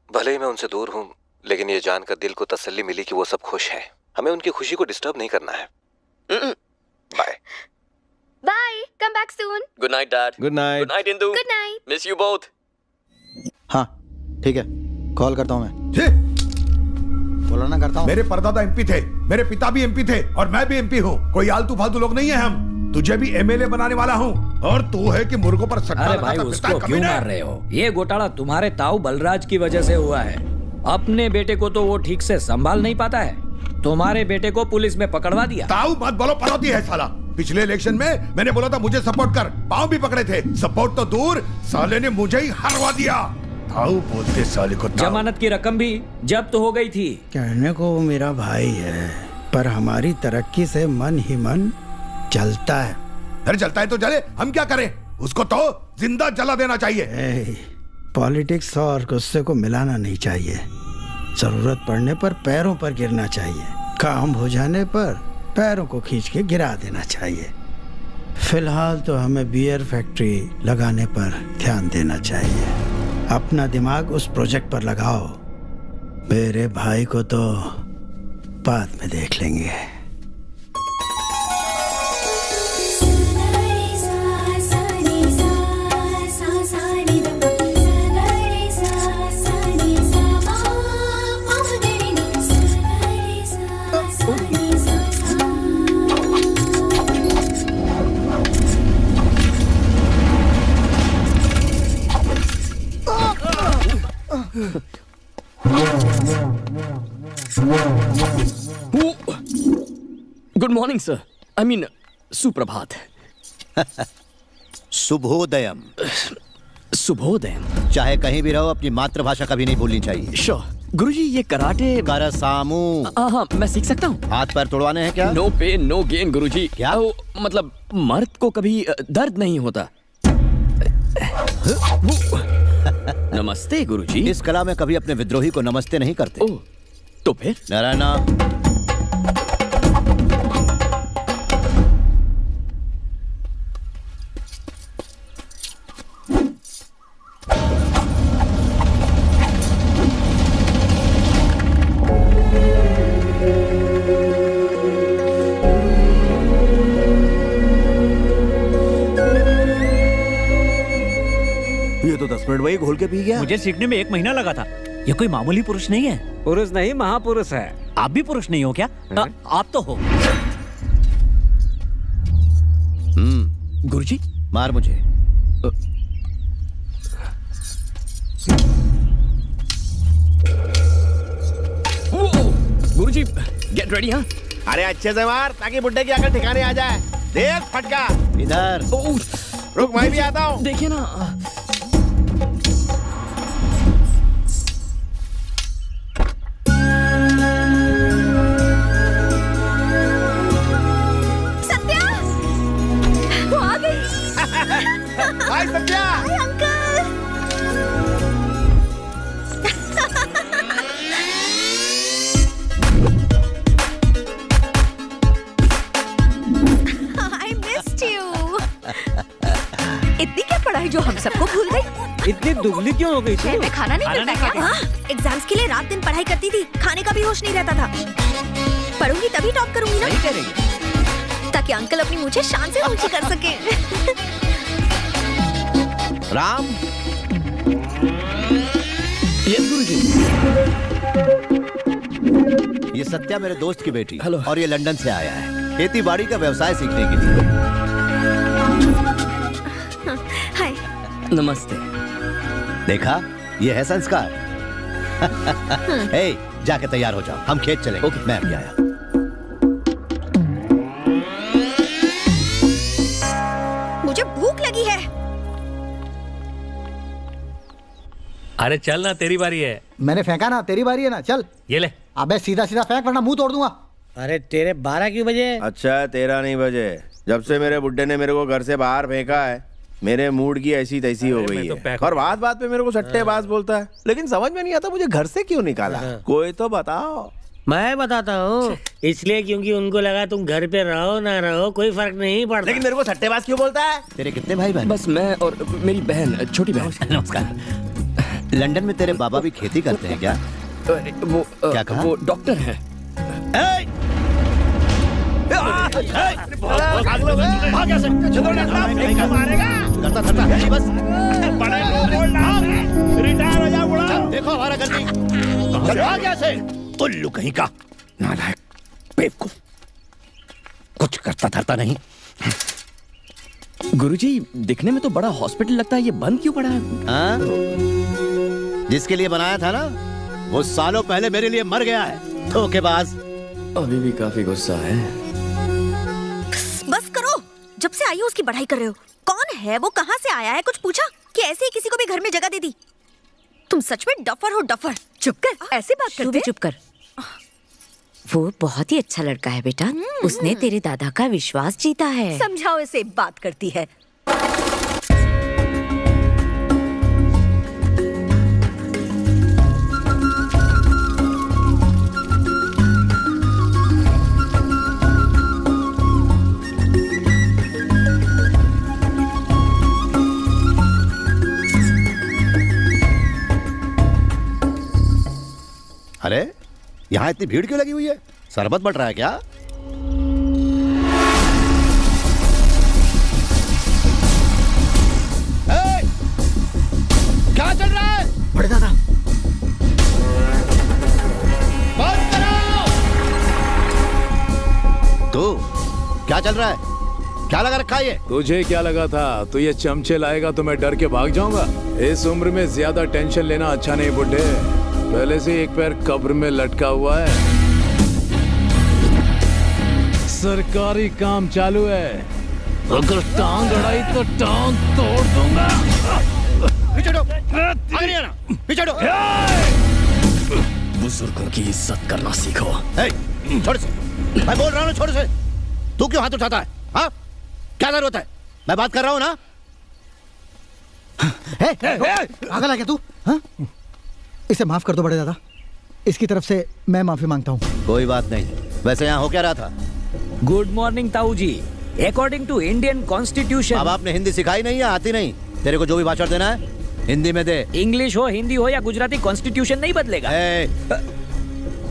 भले ही मैं उनसे दूर हूँ, लेकिन ये जानकर दिल को तसल्ली मिली कि वो सब खुश हैं। हमें उनकी खुशी को डिस्टर्ब नहीं करना है। Bye. Bye. Come back soon. Good night dad. Good night. Good night Indu. Good night. Miss you both. हाँ ठीक है, कॉल करता हूँ मैं। बोला ना करता हूँ। मेरे परदादा एमपी थे, मेरे पिता भी एमपी थे और मैं भी एमपी हूँ। कोई आलतू फालतू लोग नहीं है हम। तुझे भी एमएलए बनाने वाला हूँ और तू है कि मुर्गों पर सट्टा अरे भाई उसको क्यों मार रहे हो? ये घोटाला तुम्हारे ताऊ बलराज की वजह से हुआ है। अपने बेटे को तो वो ठीक से संभाल नहीं पाता है, तुम्हारे बेटे को पुलिस में पकड़वा दिया। ताऊ मत बोलो, पनौती है साला। पिछले इलेक्शन में मैंने बोला था मुझे सपोर्ट कर, पाँव भी पकड़े थे। सपोर्ट तो दूर, साले ने मुझे ही हरवा दिया। ताऊ बोलते साले को। जमानत की रकम भी जब्त हो गई थी। कहने को वो मेरा भाई है, पर हमारी तरक्की से मन ही मन जलता है। अरे जलता है तो जले, हम क्या करें? उसको तो जिंदा जला देना चाहिए। पॉलिटिक्स और गुस्से को मिलाना नहीं चाहिए। जरूरत पड़ने पर पैरों पर गिरना चाहिए, काम हो जाने पर पैरों को खींच के गिरा देना चाहिए। फिलहाल तो हमें बियर फैक्ट्री लगाने पर ध्यान देना चाहिए। अपना दिमाग उस प्रोजेक्ट पर लगाओ। मेरे भाई को तो बाद में देख लेंगे। Good morning sir. I mean सुप्रभात। शुभोदयम। शुभोदयम। चाहे कहीं भी रहो, अपनी मातृभाषा कभी नहीं भूलनी चाहिए। श्योर। गुरुजी ये कराटे करसामू। हाँ मैं सीख सकता हूँ। हाथ पैर तोड़वाने हैं क्या? नो पेन नो गेन गुरुजी। क्या? मतलब मर्द को कभी दर्द नहीं होता। नमस्ते गुरुजी। इस कला में कभी अपने विद्रोही को नमस्ते नहीं करते। ओह, तो फिर? नारायणा। ये तो 10 मिनट वही घोल के पी गया। मुझे सीखने में 1 महीना लगा था। ये कोई मामूली पुरुष नहीं है। पुरुष नहीं, महापुरुष है। आप भी पुरुष नहीं हो क्या? आप तो हो। गुरुजी मार मुझे। गुरुजी गेट रेडी। हाँ अरे अच्छे से मार ताकि बुड्ढे की अकल ठिकाने आ जाए। देख फटका। इधर रुक, मैं भी आता हूँ। देखिए ना। सत्या, वो आ गई। Hi Satya. Hi uncle. I missed you. इतनी क्या पढ़ाई जो हम सबको भूल गई? इतनी दुबली क्यों हो गई शहर में खाना नहीं मिलता क्या? हाँ, एग्जाम्स के लिए रात दिन पढ़ाई करती थी, खाने का भी होश नहीं रहता था। पढ़ूंगी तभी टॉप करूंगी ना। नहीं करेंगे। ताकि अंकल अपनी मुझे शान से ऊंची कर सके। राम। यस गुरुजी। ये सत्या मेरे दोस्त की बेटी। हेलो। और ये लंदन से आया है खेती बाड़ी का व्यवसाय सीखने के लिए। हाय। नमस्ते। देखा, ये है संस्कार। हे, जाके तैयार हो जाओ, हम खेत चलेंगे। ओके। मैं अभी आया। मुझे भूख लगी है। अरे चल ना, तेरी बारी है। मैंने फेंका ना, तेरी बारी है ना, चल। ये ले। अबे सीधा सीधा फेंक वरना मुंह तोड़ दूंगा। अरे तेरे 12 क्यों बजे? अच्छा 13 नहीं बजे। जब से मेरे बुड्ढे ने मेरे को घर से बाहर फेंका है, मेरे मूड की ऐसी तैसी हो गई है। और बात बात पे मेरे को सट्टेबाज बोलता है, लेकिन समझ में नहीं आता मुझे घर से क्यों निकाला। कोई तो बताओ। मैं बताता हूँ, इसलिए क्योंकि उनको लगा तुम घर पे रहो ना रहो कोई फर्क नहीं पड़ता। लेकिन मेरे को सट्टेबाज क्यों बोलता है? तेरे कितने भाई बहन? बस मैं और मेरी बहन, छोटी बहन। नमस्कार। लंदन में तेरे बाबा भी खेती करते हैं क्या? वो क्या कहा? वो डॉक्टर है। भाग लो भाग ऐसे करता करता है बस बड़े लोग रिटायर हो जा बुढ़ा। देखो हमारा गलती चल भाग ऐसे उल्लू कहीं का नालायक बेवकूफ कुछ करता धरता नहीं। गुरुजी दिखने में तो बड़ा हॉस्पिटल लगता है, ये बंद क्यों पड़ा है? हाँ? जिसके लिए बनाया था ना वो सालों पहले मेरे लिए मर गया है। धोखेबाज। अभी भी काफी गुस्सा है। बस करो, जब से आई हो उसकी बढ़ाई कर रहे हो। कौन है वो, कहाँ से आया है, कुछ पूछा कि ऐसे ही किसी को भी घर में जगह दे दी? तुम सच में डफर हो डफर। चुप कर, ऐसे बात करते हैं? चुप कर। वो बहुत ही अच्छा लड़का है बेटा, उसने तेरे दादा का विश्वास जीता है। समझाओ इसे, बात करती है। अरे यहाँ इतनी भीड़ क्यों लगी हुई है? शरबत बट रहा है क्या? क्या चल रहा है? बड़े दादा बंद करो। तो क्या चल रहा है? क्या लगा रखा है ये? तुझे क्या लगा था तू ये चमचे लाएगा तो मैं डर के भाग जाऊंगा? इस उम्र में ज्यादा टेंशन लेना अच्छा नहीं बुड्ढे, पहले से एक पैर कब्र में लटका हुआ है। सरकारी काम चालू है, अगर टांग अड़ाई तो टांग तोड़ दूंगा। पीछे हटो, आगे नहीं आना, पीछे हटो। बुजुर्गों की इज्जत करना सीखो। छोड़ से, मैं बोल रहा हूँ छोड़ से। तू क्यों हाथ उठाता है? हाँ? क्या जरूरत है? मैं बात कर रहा हूँ ना। पागल है क्या तू? हाँ? इसे माफ कर दो बड़े दादा, इसकी तरफ से मैं माफी मांगता हूँ। कोई बात नहीं। वैसे यहाँ हो क्या रहा था? गुड मॉर्निंग ताऊ जी। According to Indian constitution. अब आपने हिंदी सिखाई नहीं या आती नहीं? तेरे को जो भी भाषण देना है हिंदी में दे। इंग्लिश हो, हिंदी हो या गुजराती, कॉन्स्टिट्यूशन नहीं बदलेगा।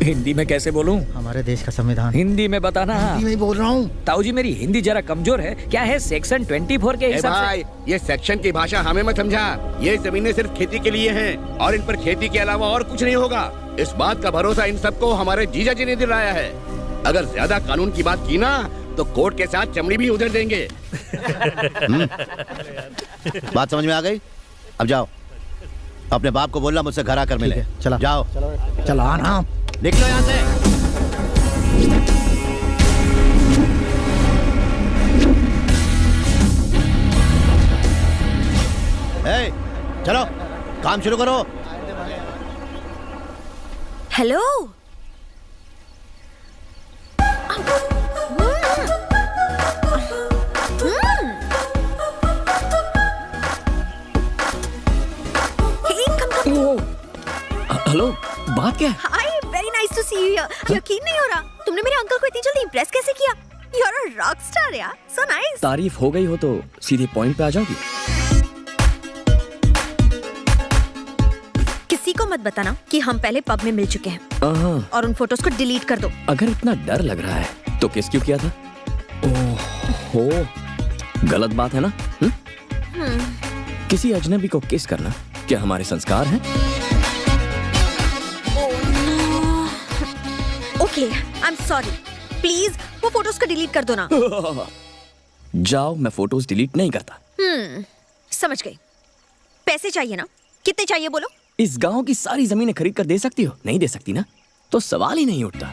हिंदी में कैसे बोलूं? हमारे देश का संविधान हिंदी में बताना। हिंदी में ही बोल रहा हूँ। ताऊ जी मेरी हिंदी जरा कमजोर है, क्या है सेक्शन 24 के हिसाब भाई, से? ये सेक्शन की भाषा हमें मत समझा। ये जमीनें सिर्फ खेती के लिए हैं और इन पर खेती के अलावा और कुछ नहीं होगा। इस बात का भरोसा इन सबको हमारे जीजा जी ने दिलाया है। अगर ज्यादा कानून की बात की ना तो कोर्ट के साथ चमड़ी भी उधर देंगे। बात समझ में आ गई? अब जाओ, अपने बाप को बोलना मुझसे घर आकर मिले। चला जाओ। चलो आना, निकलो यहाँ से। चलो काम शुरू करो। हेलो। हेलो, बात क्या है? Hi, very nice to see you here. यकीन नहीं हो रहा, तुमने मेरे अंकल को इतनी जल्दी इंप्रेस कैसे किया? You are a rock star यार, सो नाइस। तारीफ हो गई हो तो सीधे पॉइंट पे आ जाओगी। किसी को मत बताना कि हम पहले पब में मिल चुके हैं, और उन फोटोज को डिलीट कर दो। अगर इतना डर लग रहा है तो किस क्यों किया था? ओहो, गलत बात है ना? किसी अजनबी को किस करना क्या हमारे संस्कार हैं? Okay, I am sorry. Please वो फोटोज को डिलीट कर दो ना। जाओ, मैं फोटोज डिलीट नहीं करता। समझ गई। पैसे चाहिए ना? कितने चाहिए बोलो? इस गांव की सारी जमीनें खरीद कर दे सकती हो? नहीं दे सकती ना, तो सवाल ही नहीं उठता।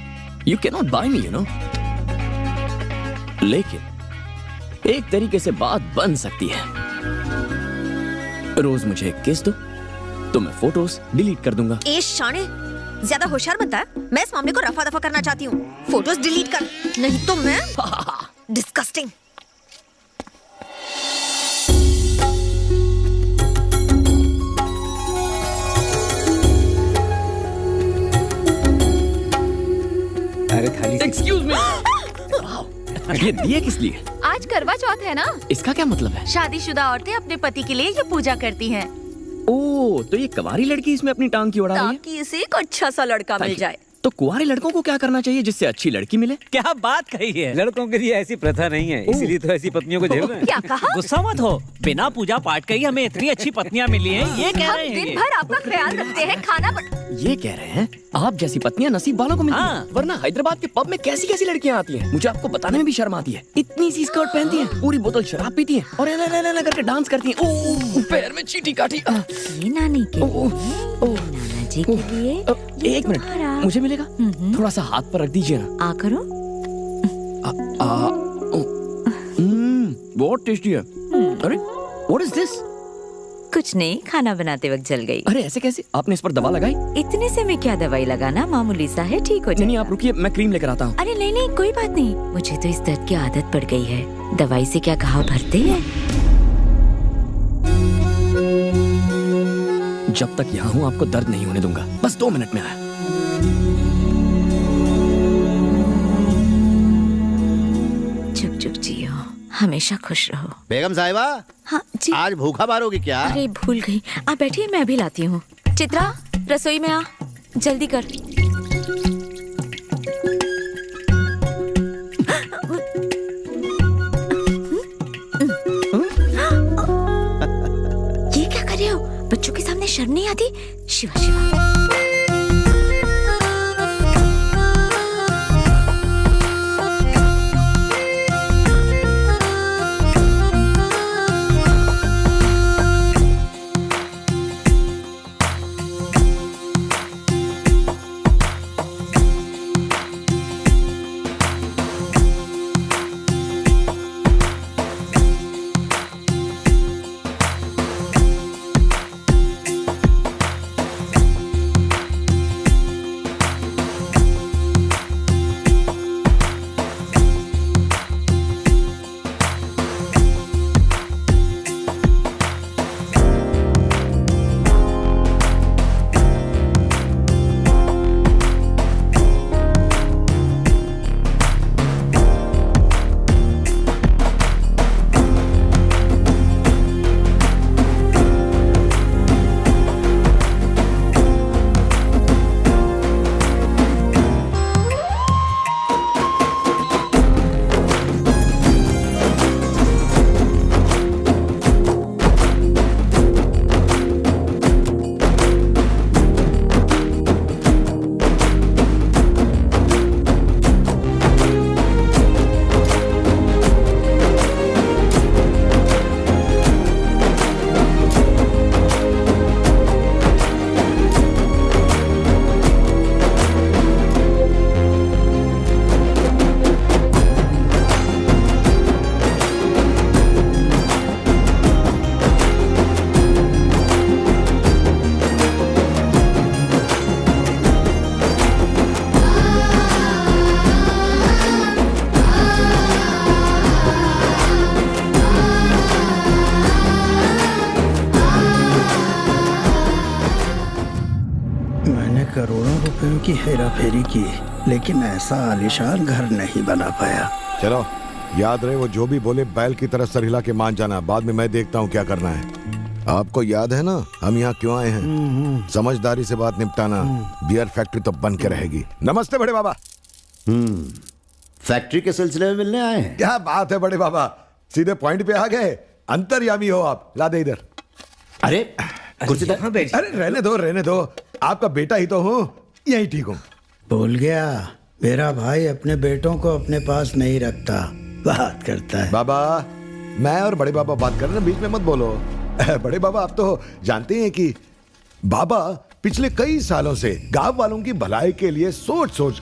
You can not buy me, you know. लेकिन एक तरीके से बात बन सकती है। रोज मुझे एक किस दो तो मैं फोटोज डिलीट कर दूंगा। ए शाने, ज्यादा होशियार बनता है। मैं इस मामले को रफा दफा करना चाहती हूँ। फोटोज डिलीट कर, नहीं तो मैं डिस्कस्टिंग। अरे थाली। Excuse me. ये दिए किस लिए? आज करवा चौथ है ना? इसका क्या मतलब है? शादीशुदा औरतें अपने पति के लिए ये पूजा करती हैं। ओह, तो ये कवारी लड़की इसमें अपनी टांग की उड़ा रही है? ताकि इसे एक अच्छा सा लड़का मिल जाए। तो कुंवारे लड़कों को क्या करना चाहिए जिससे अच्छी लड़की मिले? क्या बात कही है। लड़कों के लिए ऐसी प्रथा नहीं है, इसीलिए तो ऐसी पत्नियों को झेल रहे हैं। क्या कहा? गुस्सा मत हो, बिना पूजा पाठ के ही हमें इतनी अच्छी पत्नियां मिली हैं, ये कह रहे हम हैं। दिन भर आपका ख्याल रखते हैं, खाना ये कह रहे हैं आप जैसी पत्नियां नसीब वालों को मिलती हैं। वरना हैदराबाद के पब में कैसी कैसी लड़कियां आती हैं, मुझे आपको बताने में भी शर्म आती है। इतनी सी स्कर्ट पहनती हैं, पूरी बोतल शराब पीती हैं और ऐना करके डांस करती हैं। ओह, पैर में चींटी काटी। ये नानी के नाना जी के लिए। एक मिनट, मुझे मिलेगा? थोड़ा सा हाथ पर रख दीजिए ना। आ करो। बहुत टेस्टी है। अरे व्हाट इज दिस? कुछ नहीं, खाना बनाते वक्त जल गई। अरे ऐसे कैसे? आपने इस पर दवा लगाई? इतने से मैं क्या दवाई लगाना, मामूली सा है, ठीक हो जाएगा। नहीं, आप रुकिए, मैं क्रीम लेकर आता हूँ। अरे नहीं, कोई बात नहीं, मुझे तो इस दर्द की आदत पड़ गई है। दवाई से क्या घाव भरते हैं? जब तक यहाँ हूँ आपको दर्द नहीं होने दूंगा। बस 2 मिनट में आया। चुप चुप जियो, हमेशा खुश रहो। बेगम साहिबा। हाँ जी। आज भूखा मारोगी क्या? अरे भूल गई, आप बैठिए, मैं अभी लाती हूँ। चित्रा, रसोई में आ, जल्दी कर। ये क्या कर रहे हो? बच्चों के सामने शर्म नहीं आती? शिवा शिवा। करोड़ों रुपयों की हेरा फेरी की, लेकिन ऐसा आलीशान घर नहीं बना पाया। चलो याद रहे, वो जो भी बोले बैल की तरह सर हिला के मान जाना। बाद में मैं देखता हूँ क्या करना है। आपको याद है ना हम यहाँ क्यों आए हैं? समझदारी से बात निपटाना। बियर फैक्ट्री तो बन के रहेगी। नमस्ते बड़े बाबा। फैक्ट्री के सिलसिले में मिलने आए हैं? क्या बात है बड़े बाबा, सीधे पॉइंट पे आ गए। अंतर्यामी हो आप। ला दे इधर। अरे कुर्सी पर बैठ। अरे रहने दो, आपका बेटा ही तो हूँ, यही ठीक हूँ। भूल गया, मेरा भाई अपने बेटों को अपने पास नहीं रखता, बात करता है। बाबा, मैं और बड़े बाबा बात कर रहे हैं, बीच में मत बोलो। बड़े बाबा, आप तो जानते हैं कि बाबा पिछले कई सालों से गांव वालों की भलाई के लिए सोच सोच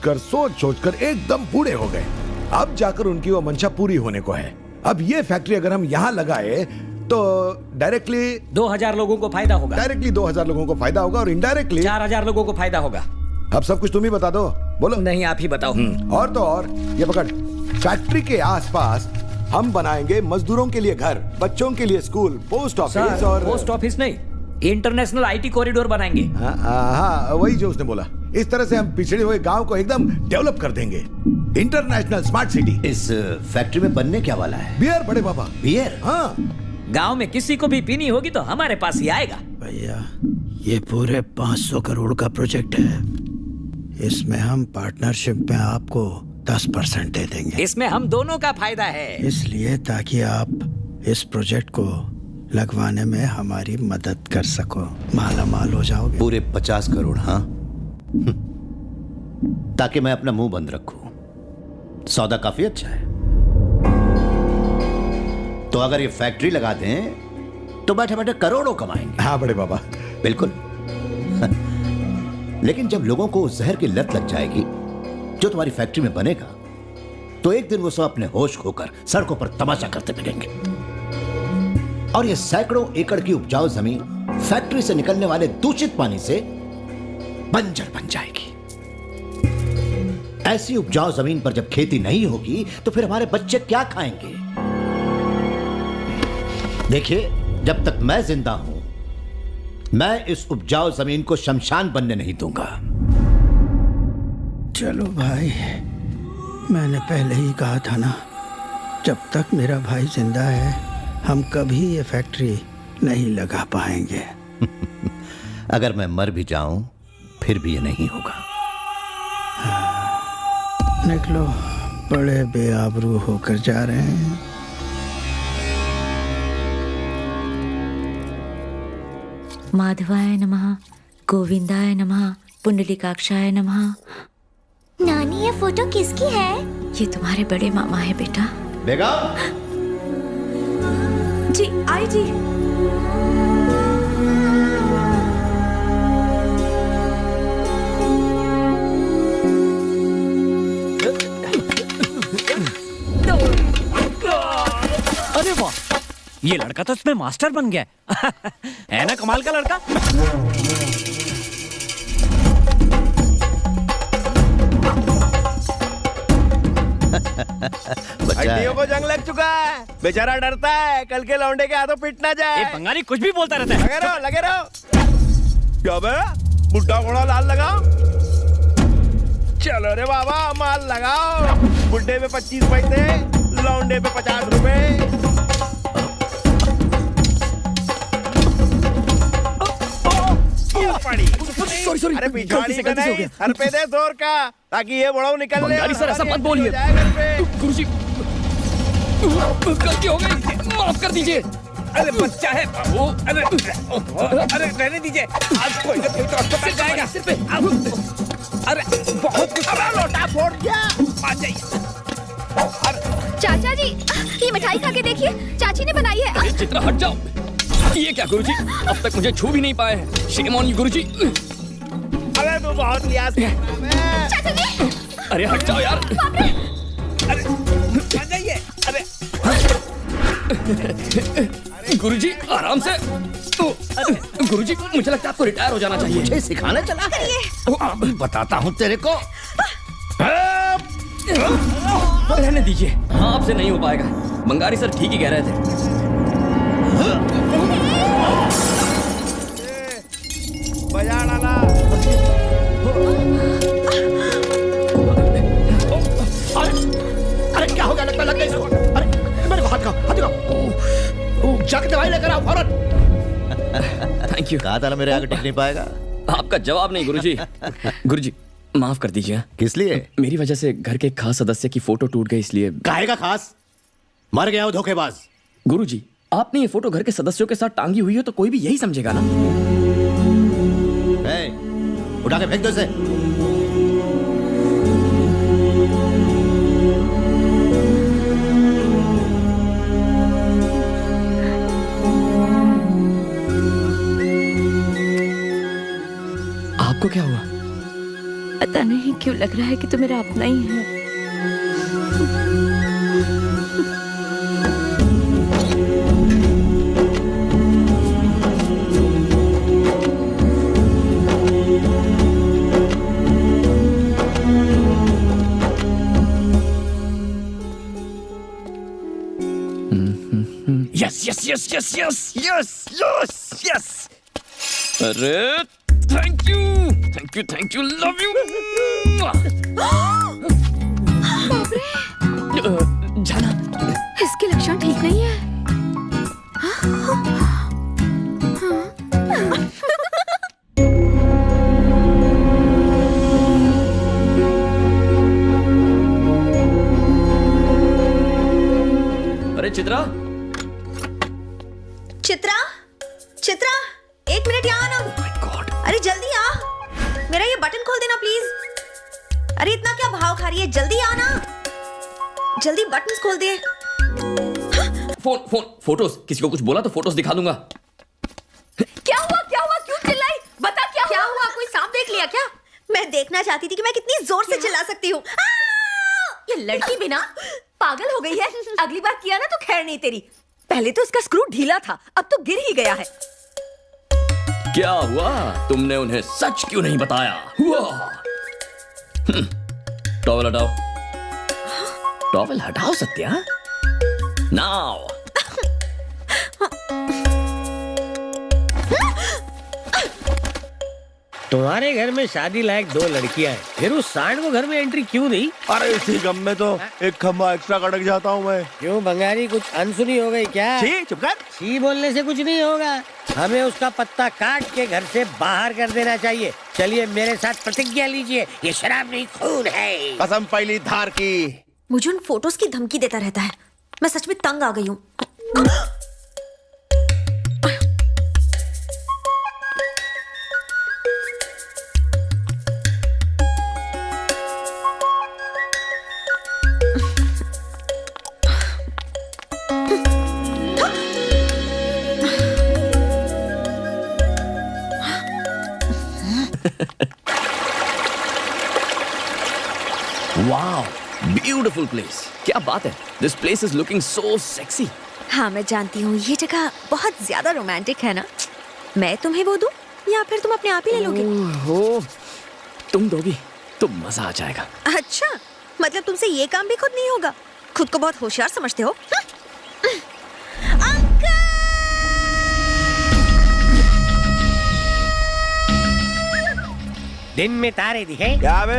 कर एकदम बूढ़े हो गए। अब जाकर उनकी वो मंशा पूरी होने को है। अब ये फैक्ट्री अगर हम यहाँ लगाए तो डायरेक्टली 2000 लोगों को फायदा होगा। डायरेक्टली 2000 लोगों को फायदा होगा और इनडायरेक्टली 4000 लोगों को फायदा होगा। अब सब कुछ तुम ही बता दो। बोलो। नहीं, आप ही बताओ। और तो और, ये पकड़। फैक्ट्री के आसपास हम बनाएंगे मजदूरों के लिए घर, बच्चों के लिए स्कूल, पोस्ट ऑफिस और पोस्ट ऑफिस नहीं, इंटरनेशनल आईटी कॉरिडोर बनाएंगे। हाँ, वही जो उसने बोला। इस तरह से हम पिछड़े हुए गांव को एकदम डेवलप कर देंगे। International smart city. इस फैक्ट्री में बनने क्या वाला है? बियर बड़े बाबा। बियर? हाँ। गांव में किसी को भी पीनी होगी तो हमारे पास ही आएगा। भैया, ये पूरे 500 करोड़ का प्रोजेक्ट है। इसमें हम पार्टनरशिप में आपको 10% दे देंगे। इसमें हम दोनों का फायदा है। इसलिए ताकि आप इस प्रोजेक्ट को लगवाने में हमारी मदद कर सको, माला माल हो जाओगे। पूरे 50 करोड़? हाँ, ताकि मैं अपना मुंह बंद रखूं। सौदा काफी अच्छा है। तो अगर ये फैक्ट्री लगा दें तो बैठे बैठे करोड़ों कमाएंगे। हाँ बड़े बाबा, बिल्कुल। लेकिन जब लोगों को उस जहर की लत लग जाएगी जो तुम्हारी फैक्ट्री में बनेगा, तो एक दिन वो सब अपने होश खोकर सड़कों पर तमाशा करते मिलेंगे और ये सैकड़ों एकड़ की उपजाऊ जमीन फैक्ट्री से निकलने वाले दूषित पानी से बंजर बन जाएगी। ऐसी उपजाऊ जमीन पर जब खेती नहीं होगी तो फिर हमारे बच्चे क्या खाएंगे? देखिए, जब तक मैं जिंदा हूं, मैं इस उपजाऊ जमीन को शमशान बनने नहीं दूंगा। चलो भाई, मैंने पहले ही कहा था ना, जब तक मेरा भाई जिंदा है हम कभी ये फैक्ट्री नहीं लगा पाएंगे। अगर मैं मर भी जाऊं फिर भी ये नहीं होगा। निकलो, बड़े बेआबरू होकर जा रहे हैं। माधवाय नमः, गोविंदाय नमः, पुंडलीकाक्षाय नमः। नानी, ये फोटो किसकी है? ये तुम्हारे बड़े मामा है बेटा। बेगम जी, आई जी। अरे वाह, ये लड़का तो इसमें मास्टर बन गया है ना? कमाल का लड़का। हड्डियों को जंग लग चुका है, बेचारा डरता है कल के लौंडे के हाथों पिट ना जाए। बंगाली कुछ भी बोलता रहता है। लगे रहो, लगे रहो। क्या बे, बुड्ढा घोड़ा लाल लगाओ। चलो रे बाबा, माल लगाओ। बुड्ढे पे 25 पैसे, लौंडे पे 50 रुपए। सॉरी, अरे पिछाड़ी का नहीं, सर पे दे जोर का, ताकि ये बड़ाऊ निकल ले। सर, ऐसा मत बोलिए। गुरुजी, गलती हो गई, माफ कर दीजिए। अरे बच्चा है बाबू, अरे रहने दीजिए, आज कोई ना कोई तो अस्पताल जाएगा। सिर पे अरे बहुत कुछ लोटा फोड़ दिया। आ जाइए। चाचा जी, ये मिठाई खा के देखिए, चाची ने बनाई है। अरे चित्रा, हट जाओ। ये क्या गुरुजी, अब तक मुझे छू भी नहीं पाए हैं। शेम ऑन यू गुरुजी। अरे तू बहुत लिहाज है। चाचा जी, अरे हट जाओ यार। अरे आ जाइए। अरे गुरुजी, आराम से। गुरुजी, मुझे लगता है आपको रिटायर हो जाना चाहिए। मुझे सिखाने चला है? अभी बताता हूँ तेरे को। रहने दीजिए, हाँ आपसे नहीं हो पाएगा। बंगारी सर ठीक ही कह रहे थे। बजा डाला। अरे क्या हो गया? लगता लग गई इसको। अरे मेरे को हाथ दिखाओ। जाके दवाई लेकर आओ फौरन। Thank you. कहा था ना मेरे आगे टिक नहीं पाएगा। आपका जवाब नहीं गुरुजी। गुरुजी, माफ कर दीजिए। किस लिए? मेरी वजह से घर के एक खास सदस्य की फोटो टूट गई, इसलिए। काहे का खास? मर गया हो धोखेबाज। गुरुजी, आपने ये फोटो घर के सदस्यों के साथ टांगी हुई हो तो कोई भी यही समझेगा ना। उठा के फेंक दो इसे। आपको क्या हुआ? पता नहीं क्यों लग रहा है कि तू मेरा अपना ही है। यस। अरे थैंक यू, लव यू। जाना, इसके लक्षण ठीक नहीं है। चित्रा। चित्रा, चित्रा, 1 मिनट यहाँ आना। My God. अरे जल्दी आ, मेरा ये बटन खोल देना प्लीज। अरे इतना क्या भाव खा रही है, जल्दी आना, जल्दी बटन खोल दे। फोन फोटोज, किसी को कुछ बोला तो फोटोज दिखा दूंगा। क्या हुआ, क्या हुआ, क्यों चिल्लाई, बता क्या हुआ? कोई सांप देख लिया क्या? मैं देखना चाहती थी कि मैं कितनी जोर से चिल्ला सकती हूँ। ये लड़की भी ना पागल हो गई है। अगली बार किया ना तो खैर नहीं तेरी। पहले तो इसका स्क्रू ढीला था, अब तो गिर ही गया है। क्या हुआ? तुमने उन्हें सच क्यों नहीं बताया? हुआ। टॉवल हटाओ, टॉवल हटाओ सत्या, नाउ। तुम्हारे घर में शादी लायक 2 लड़कियां हैं, फिर उस सांड को घर में एंट्री क्यों दी? अरे इसी गम में तो एक खम्बा एक्स्ट्रा कटक जाता हूँ मैं। क्यों भंगारी, कुछ अनसुनी हो गई क्या? छी, चुप कर। छी बोलने से कुछ नहीं होगा, हमें उसका पत्ता काट के घर से बाहर कर देना चाहिए। चलिए मेरे साथ प्रतिज्ञा लीजिए, ये शराब नहीं खून है। कसम पहली धार की। मुझे उन फोटोज की धमकी देता रहता है, मैं सच में तंग आ गई हूँ। Wow, beautiful place. क्या बात है, this place is looking so sexy. हाँ मैं जानती हूँ, ये जगह बहुत ज्यादा रोमांटिक है ना। मैं तुम्हें वो दूं या फिर तुम अपने आप ही ले लोगे? हो, तुम दोगी तो मजा आ जाएगा। अच्छा, मतलब तुमसे ये काम भी खुद नहीं होगा? खुद को बहुत होशियार समझते हो। दिन में तारे दिखे। क्या बे,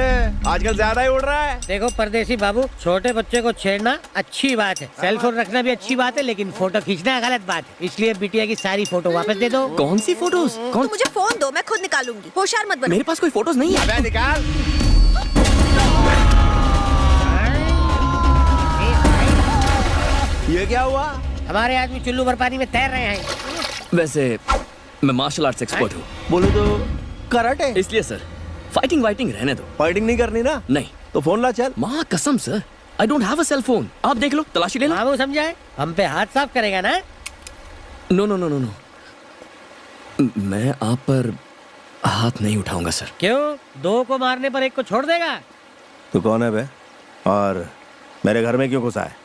आजकल ज्यादा ही उड़ रहा है। देखो परदेसी बाबू, छोटे बच्चे को छेड़ना अच्छी बात है, सेलफोन रखना भी अच्छी बात है, लेकिन फोटो खींचना गलत बात है। इसलिए बिटिया की सारी फोटो वापस दे दो। कौन सी फोटोज? तुम मुझे फोन दो, मैं खुद निकालूंगी। होशियार मत बनो। मेरे पास कोई फोटोज नहीं है। अबे निकाल। ये क्या हुआ? हमारे आदमी चुल्लू भर पानी में तैर रहे हैं। वैसे मैं मार्शल आर्ट्स एक्सपर्ट हूँ। बोले तो कराटे। इसलिए सर, फाइटिंग वाइटिंग रहने दो। फाइटिंग नहीं करनी ना? नहीं। तो फोन ला चल। माँ कसम sir, I don't have a cell phone. आप देख लो, तलाशी ले लो। बाबू समझाए, हम पे हाथ साफ करेगा ना? No no no no no, मैं आप पर हाथ नहीं उठाऊंगा सर। क्यों? 2 को मारने पर 1 को छोड़ देगा? तू कौन है बे? और मेरे घर में क्यों घुसा है?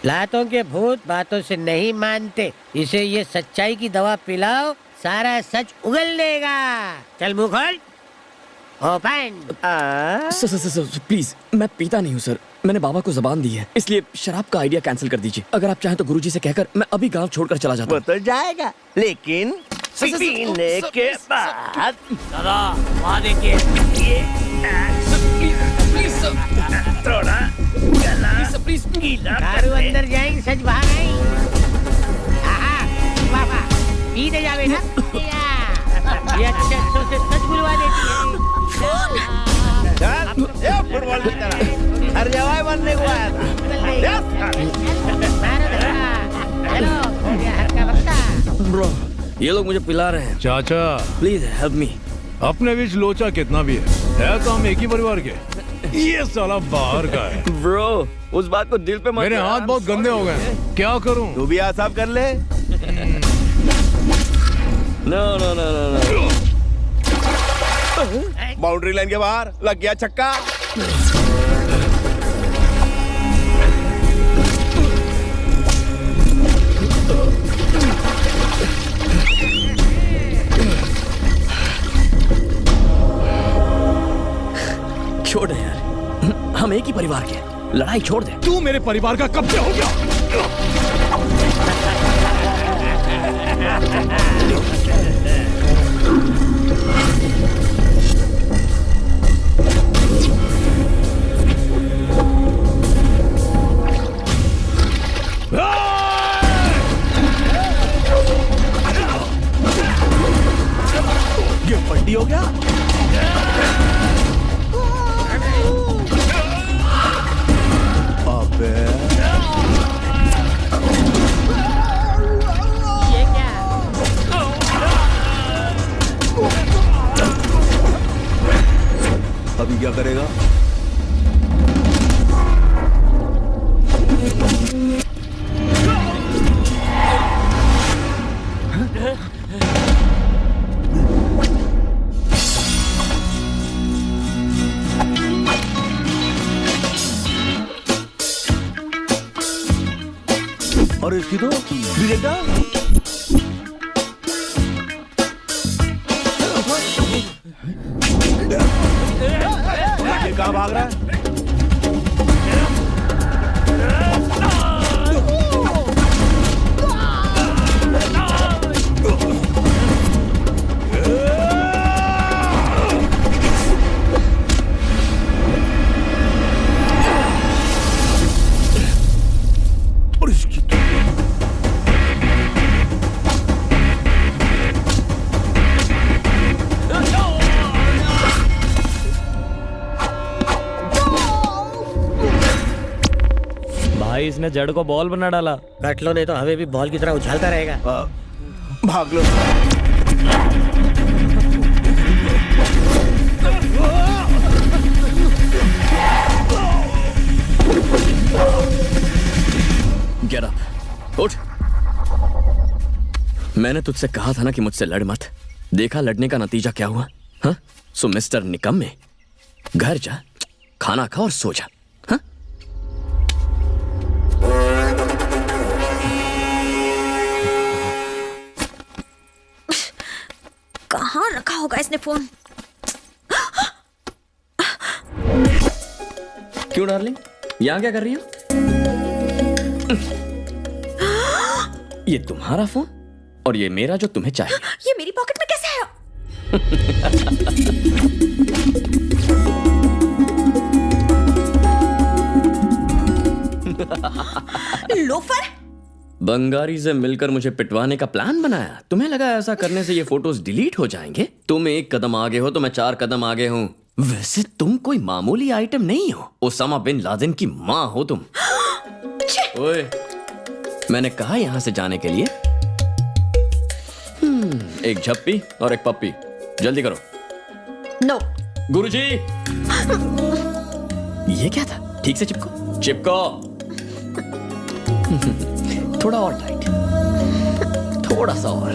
लातों के भूत बातों से नहीं मानते, इसे ये सच्चाई की दवा पिलाओ, सारा सच उगल देगा। चल मुंह खोल। ओपन। सर प्लीज, मैं पीता नहीं हूँ सर, मैंने बाबा को जबान दी है, इसलिए शराब का आइडिया कैंसिल कर दीजिए। अगर आप चाहें तो गुरुजी से कहकर मैं अभी गांव छोड़कर चला जाता हूँ। वो तो जाएगा, लेकिन पीने के बाद वादे के थोड़ा प्लीज दारू अंदर जाएंगे, सच बाहर आएंगे। वाह वाह, पीते जावे ना। ये अच्छे अच्छों से सच बुलवा देती है। फुटबॉल की तरह हर जवाई बनने को आया था। ब्रो, ये लोग मुझे पिला रहे हैं। चाचा प्लीज हेल्प मी। अपने बीच लोचा कितना भी है तो हम एक ही परिवार के। ये साला बाहर का है। ब्रो, उस बात को दिल पे मत। मेरे हाथ बहुत गंदे हो गए, क्या करूं? तू भी हाथ साफ कर ले। No no no no no. Boundary line के बाहर लग गया छक्का। छोड़ दे यार, हम एक ही परिवार के हैं, लड़ाई छोड़ दे। तू मेरे परिवार का कब से हो गया? ये पट्टी हो गया। अबे और इसकी तो बेटा ये कहाँ भाग रहा है? भाई इसने जड़ को बॉल बना डाला। कट लो नहीं तो हमें भी बॉल की तरह उछालता रहेगा। भाग लो। Get up. उठ। मैंने तुझसे कहा था ना कि मुझसे लड़ मत। देखा लड़ने का नतीजा क्या हुआ? हाँ? सो मिस्टर निकम्मे, घर जा, खाना खा और सो जा। हाँ? कहाँ रखा होगा इसने फोन? क्यों डार्लिंग, यहाँ क्या कर रही हो? ये तुम्हारा फोन और ये मेरा जो तुम्हें चाहिए। ये मेरी पॉकेट में कैसे आया? लोफर। बंगारी से मिलकर मुझे पिटवाने का प्लान बनाया। तुम्हें लगा ऐसा करने से ये फोटोज डिलीट हो जाएंगे? तुम एक कदम आगे हो तो मैं 4 कदम आगे हूँ। वैसे तुम कोई मामूली आइटम नहीं हो, ओसामा बिन लादेन की माँ हो तुम। ओए, मैंने कहा यहाँ से जाने के लिए एक झप्पी और एक पप्पी। जल्दी करो। नो। गुरुजी, ये क्या था? ठीक से चिपको, चिपको। थोड़ा और टाइट, थोड़ा सा और।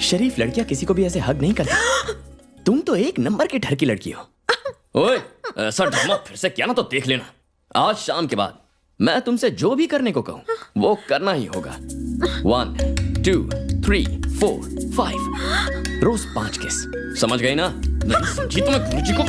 शरीफ लड़कियां किसी को भी ऐसे हग नहीं करती। तुम तो एक नंबर की ढर की लड़की हो। ओए, ऐसा ड्रामा फिर से किया ना तो देख लेना। आज शाम के बाद मैं तुमसे जो भी करने को कहूं वो करना ही होगा। 1 2 3 4 5 रोज 5 किस। समझ गई ना? नहीं समझी तो मैं गुरुजी को 1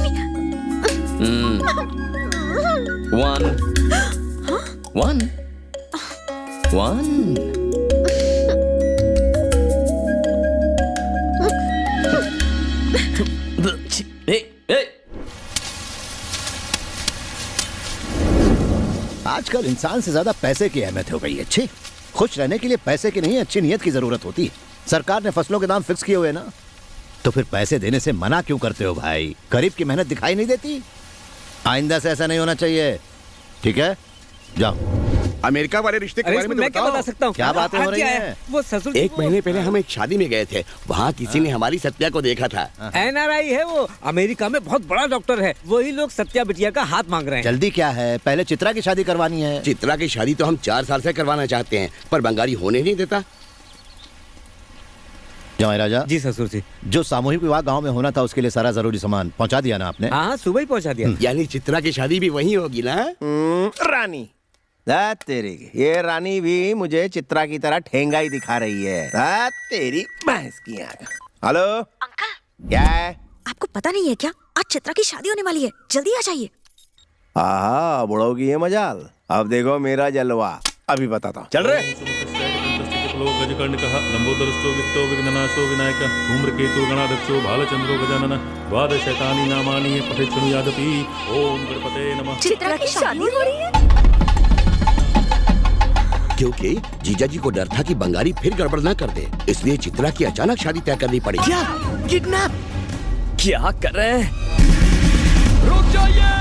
आजकल इंसान से ज्यादा पैसे की अहमियत हो गई है। अच्छी खुश रहने के लिए पैसे की नहीं, अच्छी नीयत की जरूरत होती है। सरकार ने फसलों के दाम फिक्स किए हुए ना, तो फिर पैसे देने से मना क्यों करते हो भाई? गरीब की मेहनत दिखाई नहीं देती? आइंदा से ऐसा नहीं होना चाहिए, ठीक है? जाओ। अमेरिका वाले रिश्ते के बारे में मैं क्या बता सकता हूँ? क्या बातें हो रही हैं? वो ससुर एक महीने पहले हम एक शादी में गए थे, वहाँ किसी ने हमारी सत्या को देखा था। NRI है वो, अमेरिका में बहुत बड़ा डॉक्टर है। वही लोग सत्या बिटिया का हाथ मांग रहे हैं। जल्दी क्या है? पहले चित्रा की शादी करवानी है। चित्रा की शादी तो हम 4 साल से करवाना चाहते हैं, पर बंगाली होने नहीं देता। जमाई राजा जी ससुर जी, जो सामूहिक विवाह गांव में होना था उसके लिए सारा जरूरी सामान पहुंचा दिया ना आपने? हाँ सुबह ही पहुंचा दिया। यानी चित्रा की शादी भी वहीं होगी ना? रानी तेरी, ये रानी भी मुझे चित्रा की तरह ठेंगा ही दिखा रही है। तेरी भैंस की आंख। हेलो अंकल, क्या है? आपको पता नहीं है क्या? आज चित्रा की शादी होने वाली है, जल्दी आ जाइए। आहा, बुढ़ो की ये मजाल। अब देखो मेरा जलवा, अभी बताता हूँ। चल रहे। गजकर्णिकः लंबोदरस्थो वित्तो विघ्ननाशो विनायक धूम्रकेतु गणाध्यक्षो भालचंद्रो गजानन द्वादशैतानि नामानि पठेत् शृणुयादपि। ओम गणपते नमः। चित्रा की शादी हो रही है? क्योंकि जीजा जी को डर था कि बंगाली फिर गड़बड़ ना कर दे, इसलिए चित्रा की अचानक शादी तय करनी पड़ी। क्या किडनैप? क्या कर रहे हैं? रुक जाइए!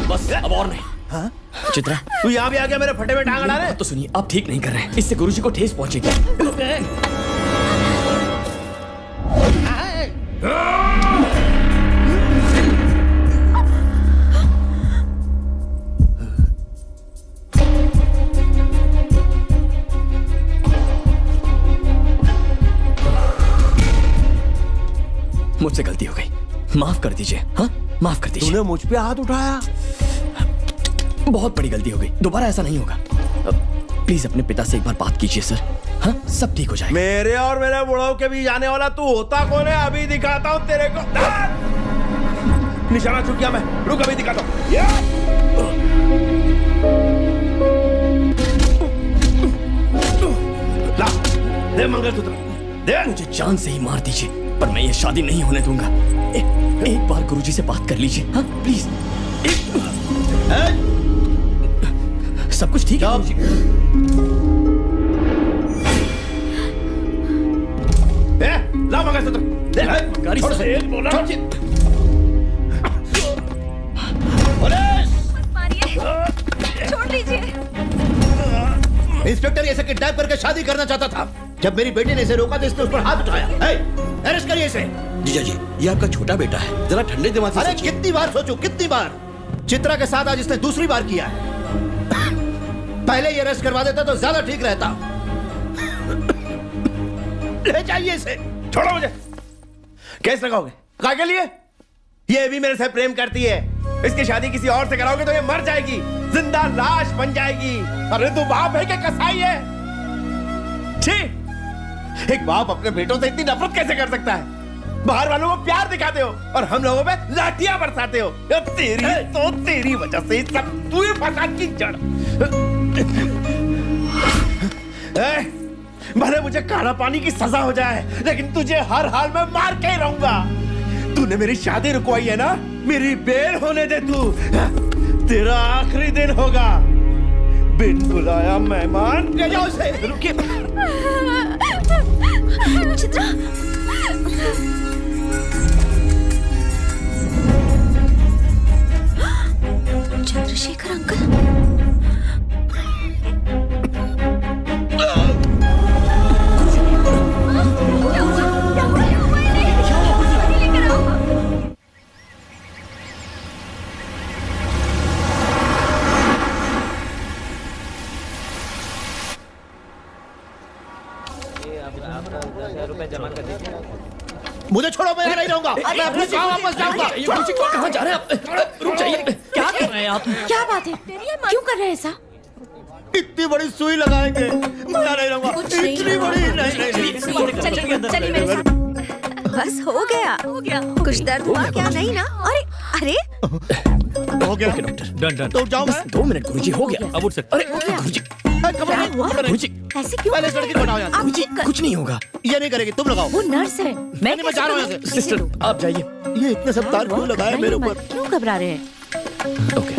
बस अब और नहीं। हाँ? चित्रा, तू यहाँ भी आ गया मेरे फटे में टांग अड़ा रहे? तो सुनिए, आप ठीक नहीं कर रहे हैं। इससे गुरुजी को ठेस पहुंचेगी। मुझसे गलती हो गई, माफ कर दीजिए। हाँ, माफ कर दीजिए। तूने मुझ पे हाथ उठाया? बहुत बड़ी गलती हो गई, दोबारा ऐसा नहीं होगा। प्लीज अपने पिता से एक बार बात कीजिए सर। हाँ, सब ठीक हो जाएगा। मेरे और मेरे बुढ़ाओ के बीच आने वाला तू होता कौन है? अभी दिखाता हूँ तेरे को। निशाना चूक गया मैं, रुक अभी दिखाता हूँ। ला, दे मंगलसूत्र, दे। मुझे जान से ही मार दीजिए, पर मैं ये शादी नहीं होने दूंगा। एक बार गुरुजी से बात कर लीजिए। हाँ प्लीज। सब कुछ ठीक है गुरुजी? ला मंगलसूत्र, दे। गाड़ी से बोला। छोड़ दीजिए। इंस्पेक्टर इसे किडनैप करके शादी करना चाहता था। जब मेरी बेटी ने इसे रोका तो इसने उस पर हाथ उठाया। अरेस्ट करिए इसे। जीजा जी, ये आपका छोटा बेटा है, जरा ठंडे दिमाग से अरे सोचिए। कितनी बार सोचूं, कितनी बार? चित्रा के साथ आज इसने दूसरी बार किया है। पहले ये अरेस्ट करवा देता तो ज्यादा ठीक रहता। ले जाइए इसे। छोड़ो मुझे। केस लगाओगे? क्या के लिए? ये भी मेरे से प्रेम करती है। इसकी शादी किसी और से कराओगे तो ये मर जाएगी, जिंदा लाश बन जाएगी। अरे तू बाप है क्या कसाई है? छी! एक बाप अपने बेटों से इतनी नफरत कैसे कर सकता है? बाहर वालों को प्यार दिखाते हो और हम लोगों पे लाठियां बरसाते हो। तेरी वजह से इस सब तू ही फसाद की जड़। भले मुझे काला पानी की सजा हो जाए, लेकिन तुझे हर हाल में मार के ही रहूंगा। तूने मेरी शादी रुकवाई है ना, मेरी बेल होने दे तू। तेरा आखिरी दिन होगा। बिन बुलाया मेहमान। ले जाओ उसे। रुकिए। चित्रा। चंद्रशेखर अंकल। मुझे छोड़ो, मैं नहीं रहूंगा। मैं अपने गांव वापस जाऊंगा। कहाँ जा रहे हैं आप? रुक जाइए। क्या कर रहे हैं आप? क्या बात है? क्यों कर रहे हैं ऐसा? इतनी बड़ी सुई लगाएंगे, मैं नहीं रहूंगा। इतनी बड़ी नहीं। चलिए मेरे साथ। बस हो गया। कुछ दर्द हुआ क्या? नहीं ना? अरे हो गया डन। तो जाओ। बस 2 मिनट गुरुजी, हो गया। अब उठ सकते। अरे गुरुजी, गुरुजी ऐसे क्यों? पहले इस लड़की को हटाओ यहाँ से। गुरुजी कुछ नहीं होगा। ये नहीं करेगी, तुम लगाओ। वो नर्स है। मैं जा रहा हूँ यहाँ से। सिस्टर आप जाइए। ये इतने सब तार क्यों लगाए मेरे ऊपर? क्यों घबरा रहे हैं? ओके।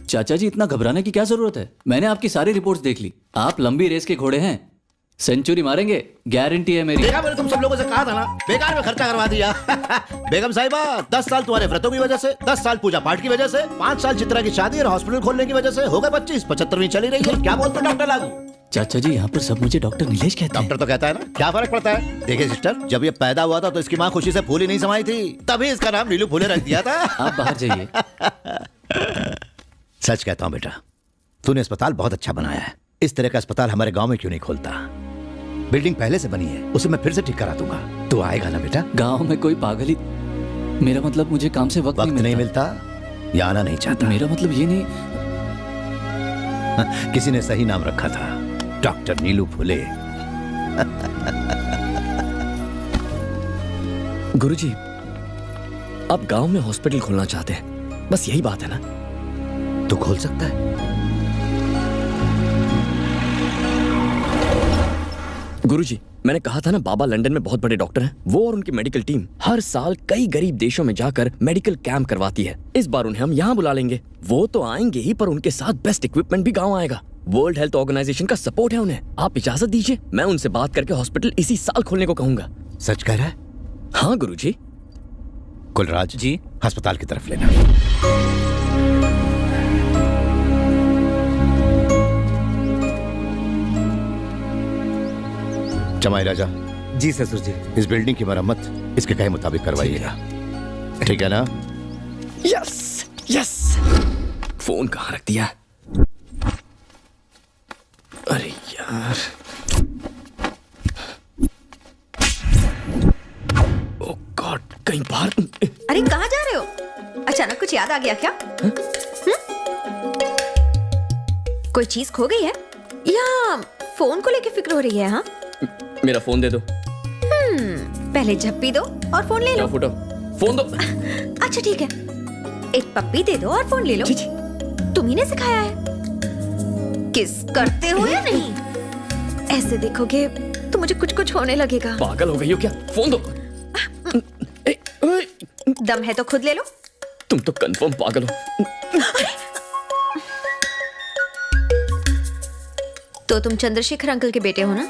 चाचा जी, इतना घबराने की क्या जरूरत है? मैंने आपकी सारी रिपोर्ट्स देख ली। आप लंबी रेस के घोड़े हैं, सेंचुरी मारेंगे, गारंटी है मेरी। देखा, मैंने तुम सब लोगों से कहा था ना, बेकार में खर्चा करवा दिया। बेगम साहिबा, 10 साल तुम्हारे व्रतों की वजह से, 10 साल पूजा पाठ की वजह से, 5 साल चित्रा की शादी और हॉस्पिटल खोलने की वजह से, हो गए 25, 75वीं चली रही है। क्या बोलते डॉक्टर लागू? चाचा जी, यहाँ पर सब मुझे डॉक्टर नीलेश कहते हैं। डॉक्टर तो कहता है ना, क्या फर्क पड़ता है? देखिए सिस्टर, जब ये पैदा हुआ था तो इसकी माँ खुशी से फूली नहीं समाई थी, तभी इसका नाम नीलू फूले रख दिया था। आप बाहर जाइए। सच कहता हूँ बेटा, तूने अस्पताल बहुत अच्छा बनाया है। इस तरह का अस्पताल हमारे गांव में क्यों नहीं खोलता? बिल्डिंग पहले से बनी है, उसे मैं फिर से ठीक करा दूंगा। तू आएगा ना बेटा? गांव में कोई पागल ही, मेरा मतलब मुझे काम से वक्त नहीं मिलता या आना नहीं चाहता? मेरा मतलब ये नहीं। किसी ने सही नाम रखा था, डॉक्टर नीलू फुले। गुरुजी, आप गांव में हॉस्पिटल खोलना चाहते हैं, बस यही बात है ना? तो खोल सकता है। गुरुजी, मैंने कहा था ना, बाबा लंदन में बहुत बड़े डॉक्टर हैं। वो और उनकी मेडिकल टीम हर साल कई गरीब देशों में जाकर मेडिकल कैंप करवाती है। इस बार उन्हें हम यहाँ बुला लेंगे। वो तो आएंगे ही, पर उनके साथ बेस्ट इक्विपमेंट भी गांव आएगा। वर्ल्ड हेल्थ ऑर्गेनाइजेशन का सपोर्ट है उन्हें। आप इजाजत दीजिए, मैं उनसे बात करके हॉस्पिटल इसी साल खोलने को कहूंगा। सच कह रहा है? हाँ गुरुजी। कुलराज जी, अस्पताल की तरफ लेना। जमाई राजा। जी ससुर जी। इस बिल्डिंग की मरम्मत इसके कहे मुताबिक करवाइएगा, ठीक है ना? Yes yes. फोन कहाँ रख दिया? यार। ओह गॉड, कहीं बाहर। अरे कहाँ जा रहे हो? अचानक कुछ याद आ गया क्या? कोई चीज खो गई है या फोन को लेके फिक्र हो रही है? हाँ, मेरा फोन दे दो। पहले झप्पी दो और फोन ले लो। फुटो, फोन दो। अच्छा ठीक है, एक पप्पी दे दो और फोन ले लो। तुम्ही ने सिखाया है। किस करते हो या नहीं? ऐसे देखोगे तो मुझे कुछ कुछ होने लगेगा। पागल हो गई हो क्या? फोन दो। दम है तो खुद ले लो। तुम तो कंफर्म पागल हो। तो तुम चंद्रशेखर अंकल के बेटे हो ना?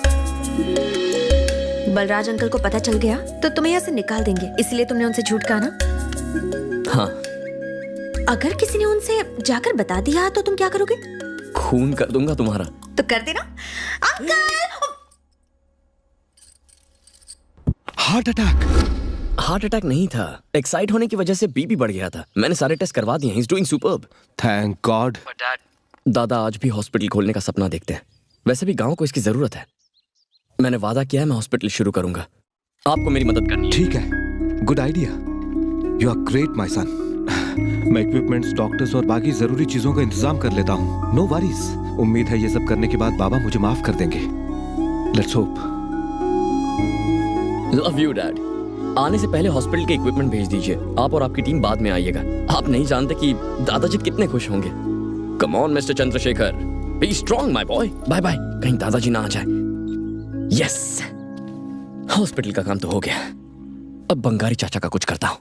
बलराज अंकल को पता चल गया तो तुम्हें यहाँ से निकाल देंगे, इसलिए तुमने उनसे झूठ कहा ना? हाँ। अगर किसी ने उनसे जाकर बता दिया तो तुम क्या करोगे? खून कर दूंगा तुम्हारा। तो कर देना। Uncle! Heart attack. Heart attack नहीं था, एक्साइट होने की वजह से बीपी बढ़ गया था। मैंने सारे टेस्ट करवा दिए हैं। He is doing superb. Thank God. दादा आज भी हॉस्पिटल खोलने का सपना देखते हैं। वैसे भी गांव को इसकी जरूरत है। मैंने वादा किया है मैं हॉस्पिटल शुरू करूंगा। आपको मेरी मदद करनी है। ठीक है, good idea. You are great my son. मैं इक्विपमेंट्स, डॉक्टर्स और बाकी जरूरी चीजों का इंतजाम कर लेता हूँ। No worries. उम्मीद है ये सब करने के बाद बाबा मुझे माफ कर देंगे। Let's hope. Love you dad. आने से पहले हॉस्पिटल के इक्विपमेंट भेज दीजिए। आप और आपकी टीम बाद में आइएगा। आप नहीं जानते कि दादाजी कितने खुश होंगे। Come on mister Chandrashekhar, be strong my boy. Bye bye. कहीं दादाजी ना आ जाए। यस, हॉस्पिटल का काम तो हो गया। अब बंगारी चाचा का कुछ करता हूं।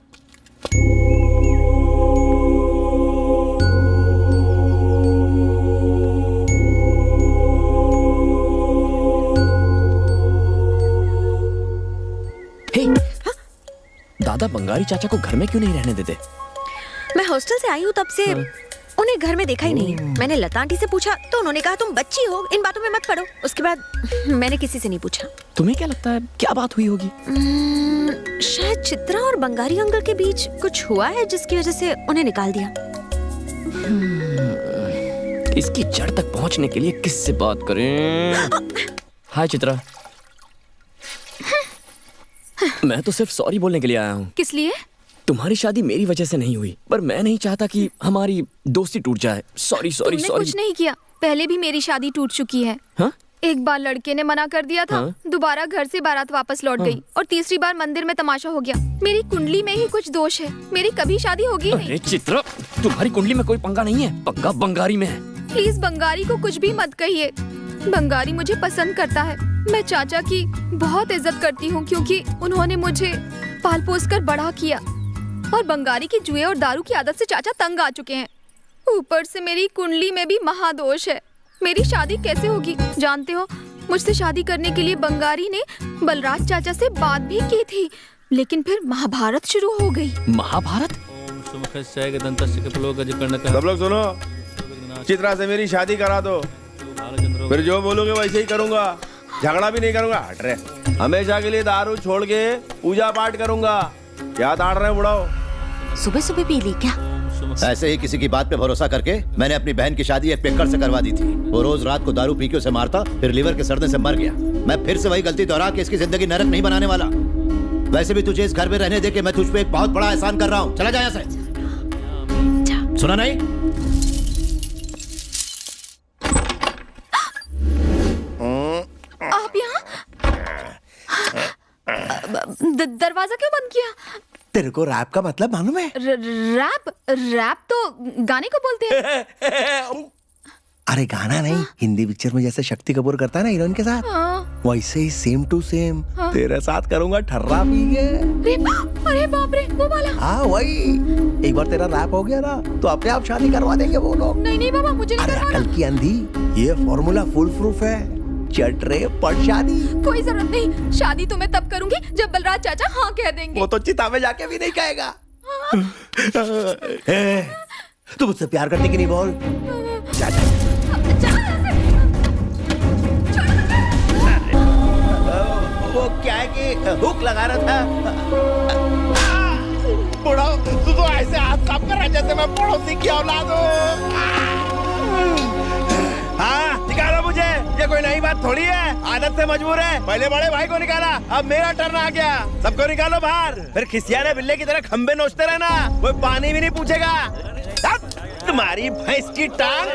हे, दादा बंगारी चाचा को घर में क्यों नहीं रहने देते? मैं हॉस्टल से आई हूँ तब से उन्हें घर में देखा ही नहीं। मैंने लता आंटी से पूछा तो उन्होंने कहा तुम बच्ची हो, इन बातों में मत पड़ो। उसके बाद मैंने किसी से नहीं पूछा। तुम्हें क्या लगता है क्या बात हुई होगी? शायद चित्रा और बंगारी अंकल के बीच कुछ हुआ है जिसकी वजह से उन्हें निकाल दिया। इसकी जड़ तक पहुंचने के लिए किससे बात करें? हाय चित्रा। मैं तो सिर्फ सॉरी बोलने के लिए आया हूँ। किस लिए? तुम्हारी शादी मेरी वजह से नहीं हुई, पर मैं नहीं चाहता कि हमारी दोस्ती टूट जाए। सॉरी सॉरी तुमने सॉरी। कुछ नहीं किया। पहले भी मेरी शादी टूट चुकी है। हाँ? एक बार लड़के ने मना कर दिया था। हाँ? दोबारा घर से बारात वापस लौट गई और तीसरी बार मंदिर में तमाशा हो गया। मेरी कुंडली में ही कुछ दोष है। मेरी कभी शादी होगी नहीं। अरे चित्रा, तुम्हारी कुंडली में कोई पंगा नहीं है। पंगा बंगारी में है। प्लीज बंगारी को कुछ भी मत कहिए। बंगारी मुझे पसंद करता है। मैं चाचा की बहुत इज्जत करती हूँ क्योंकि उन्होंने मुझे पाल पोस कर बड़ा किया। और बंगारी की जुए और दारू की आदत से चाचा तंग आ चुके हैं। ऊपर से मेरी कुंडली में भी महादोष है। मेरी शादी कैसे होगी? जानते हो, मुझसे शादी करने के लिए बंगारी ने बलराज चाचा से बात भी की थी, लेकिन फिर महाभारत शुरू हो गई। महाभारत? सब लोग सुनो, चित्रा से मेरी शादी करा दो, फिर जो बोलोगे वैसे ही करूंगा। झगड़ा भी नहीं करूंगा। हट रहे। हमेशा के लिए दारू छोड़ के पूजा पाठ करूंगा। क्या ताड़ रहे बुढ़ाओ? सुबह सुबह पी ली क्या? ऐसे ही किसी की बात पे भरोसा करके मैंने अपनी बहन की शादी एक पिक्कड़ से करवा दी थी। वो रोज रात को दारू पी के उसे मारता, फिर लीवर के सड़ने से मर गया। मैं फिर से वही गलती दोहरा के इसकी जिंदगी नरक नहीं बनाने वाला। वैसे भी तुझे इस घर में रहने दे के मैं तुझ पे एक बहुत बड़ा एहसान कर रहा हूँ। चला जा यहाँ से। सुना नहीं? आप यहाँ? दरवाजा क्यों बंद किया? तेरे को रैप का मतलब मालूम है? रैप? रैप तो गाने को बोलते हैं। अरे गाना नहीं, हिंदी पिक्चर में जैसे शक्ति कपूर करता है ना हीरोइन के साथ, हाँ। वैसे ही सेम टू सेम हाँ। तेरे साथ करूंगा ठर्रा पी के। अरे बाप रे, वो वाला। हाँ वही। एक बार तेरा रैप हो गया ना तो अपने आप शादी करवा देंगे वो लोग। नहीं नहीं बाबा, मुझे नहीं करवाना। अकल की अंधी, ये फॉर्मूला फुल प्रूफ है। चट रे पट शादी। कोई जरूरत नहीं। शादी तो मैं तब करूंगी जब बलराज चाचा हाँ कह देंगे। वो तो चिता में जाके भी नहीं कहेगा। तू मुझसे प्यार करती कि नहीं बोल? जा जा। वो क्या है कि हुक लगा रहा था। बुढ़ा, तू तो ऐसे हाथ साफ कर रहा है जैसे मैं पड़ोसी की औलाद हूँ। हाँ निकालो मुझे, ये कोई नई बात थोड़ी है, आदत से मजबूर है। पहले बड़े भाई को निकाला, अब मेरा टर्न आ गया। सबको निकालो बाहर, फिर खिसियाने बिल्ले की तरह खंबे नोचते रहना, कोई पानी भी नहीं पूछेगा। तुम्हारी भैंस की टांग,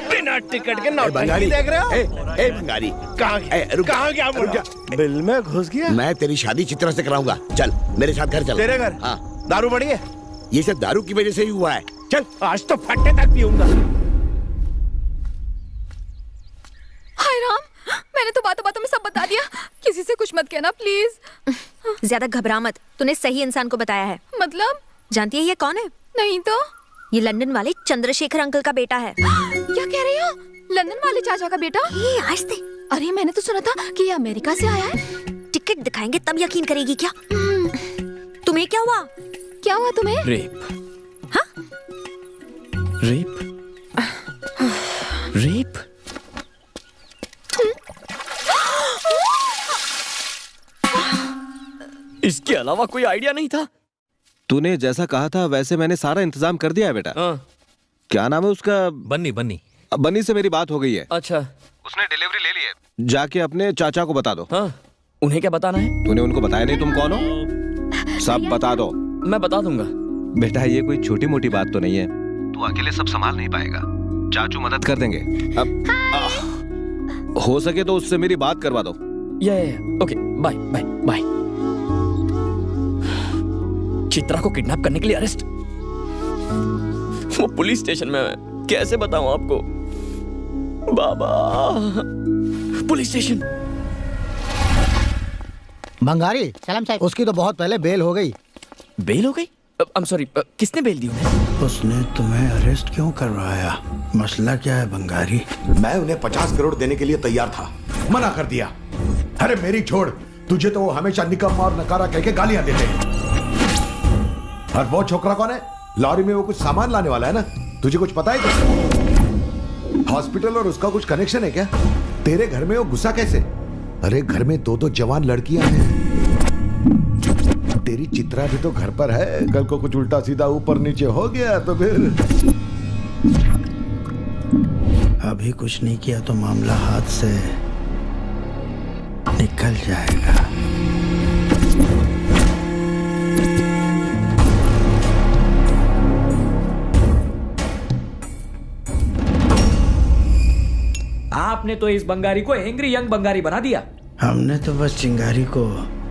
बिना टिकट के नौटंकी देख रहे हो? ए बंगारी, कहाँ गया मुर्गा? बिल में घुस गया। मैं तेरी शादी चित्रा से कराऊंगा, चल मेरे साथ घर चल। तेरे घर? हाँ। दारू पड़ी है? ये सब दारू की वजह से ही हुआ है। चल आज तो फट्टे तक पीऊंगा। हाय राम, मैंने तो बातों बातों में सब बता दिया। किसी से कुछ मत कहना प्लीज। ज्यादा घबरा मत, तूने सही इंसान को बताया है। मतलब? जानती है ये कौन है? नहीं तो। ये लंदन वाले चंद्रशेखर अंकल का बेटा है। क्या कह रही हो? लंदन वाले चाचा का बेटा? ये आस्ते। अरे मैंने तो सुना था कि ये अमेरिका से आया है। टिकट दिखाएंगे तब यकीन करेगी क्या? तुम्हें क्या हुआ? क्या हुआ तुम्हें? रेप। हाँ? रेप? रेप? इसके अलावा कोई आइडिया नहीं था। तूने जैसा कहा था वैसे मैंने सारा इंतजाम कर दिया है बेटा। क्या नाम है उसका? बन्नी। बन्नी बन्नी से मेरी बात हो गई है। अच्छा, उसने डिलीवरी ले ली है। जाके अपने चाचा को बता दो। हाँ, उन्हें क्या बताना है? तूने उनको बताया नहीं तुम कौन हो? सब बता दो। मैं बता दूंगा। बेटा ये कोई छोटी मोटी बात तो नहीं है, तू अकेले सब संभाल नहीं पाएगा, चाचू मदद कर देंगे। अब हो सके तो उससे मेरी बात करवा दो। Okay, bye bye bye. Chitra को किडनैप करने के लिए अरेस्ट? वो पुलिस स्टेशन में है, कैसे बताऊं आपको? बाबा, पुलिस स्टेशन। बंगारी सलाम साहब, उसकी तो बहुत पहले बेल हो गई। बेल हो गई? आई एम सॉरी, किसने बेल दी उन्हें? उसने तुम्हें अरेस्ट क्यों करवाया? मसला क्या है बंगारी? मैं उन्हें 50 करोड़ देने के लिए तैयार था, मना कर दिया। अरे मेरी छोड़, तुझे तो वो हमेशा निकम्मा और नकारा कह के गालियां देते हैं। और वो छोकरा कौन है? लॉरी में वो कुछ सामान लाने वाला है ना, तुझे कुछ पता है क्या? हॉस्पिटल और उसका कुछ कनेक्शन है क्या? तेरे घर में वो घुसा कैसे? अरे घर में 2 जवान लड़कियां हैं। तेरी चित्रा भी तो घर पर है, कल को कुछ उल्टा सीधा ऊपर नीचे हो गया तो फिर। अभी कुछ नहीं किया तो मामला हाथ से निकल जाएगा। आपने तो इस बंगारी को एंग्री यंग बंगारी बना दिया। हमने तो बस चिंगारी को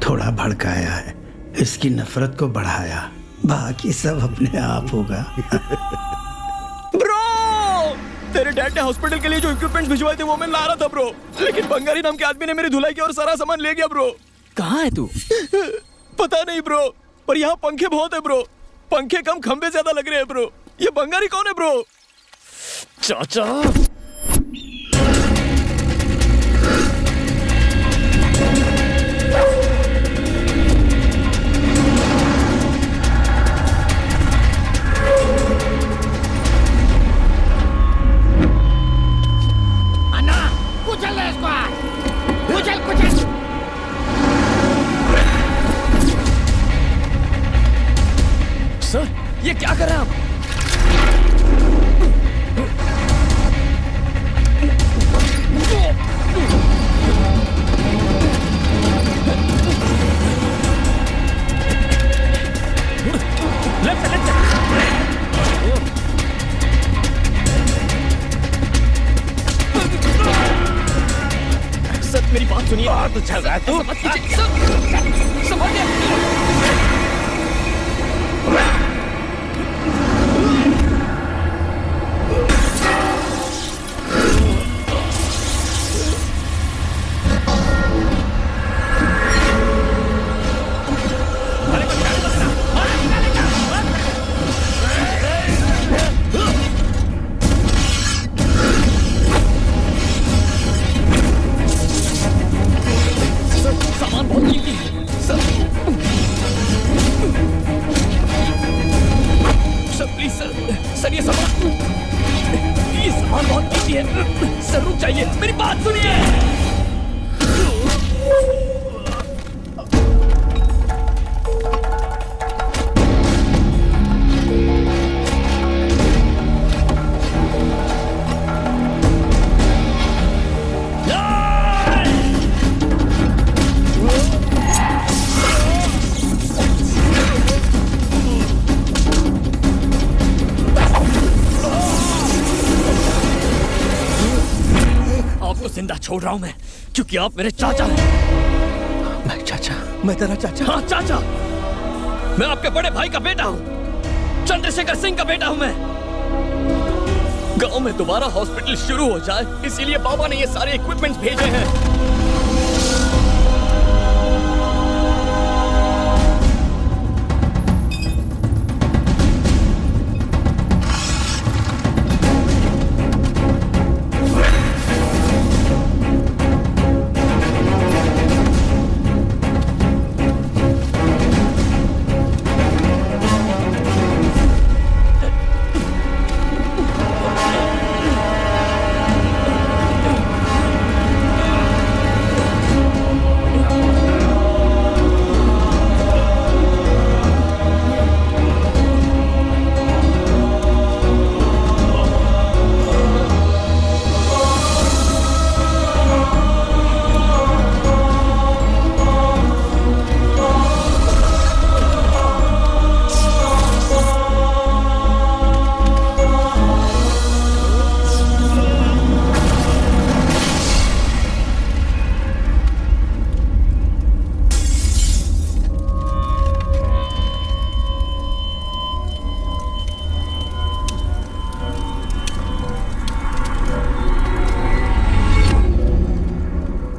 थोड़ा भड़काया है, इसकी नफरत को बढ़ाया, बाकी सब अपने आप होगा। ब्रो, तेरे डैड ने हॉस्पिटल के लिए जो इक्विपमेंट्स भिजवाए थे वो मैं ला रहा था ब्रो, लेकिन बंगारी नाम के आदमी ने मेरी धुलाई की और सारा सामान ले गया ब्रो। कहाँ है तू? पता नहीं ब्रो, पर यहाँ पंखे बहुत है ब्रो, पंखे कम खंबे ज्यादा लग रहे हैं ब्रो। ये बंगारी कौन है ब्रो? चाचा सर, ये क्या कर रहे हैं आप? सर मेरी बात सुनिए। तो चल रहा है तू? सामान बहुत कीमती है सर। छोड़ रहा हूं मैं, क्योंकि आप मेरे चाचा हैं। मैं चाचा? मैं तेरा चाचा? हाँ चाचा, मैं आपके बड़े भाई का बेटा हूं, चंद्रशेखर सिंह का बेटा हूं मैं। गांव में दोबारा हॉस्पिटल शुरू हो जाए, इसीलिए बाबा ने ये सारे इक्विपमेंट्स भेजे हैं।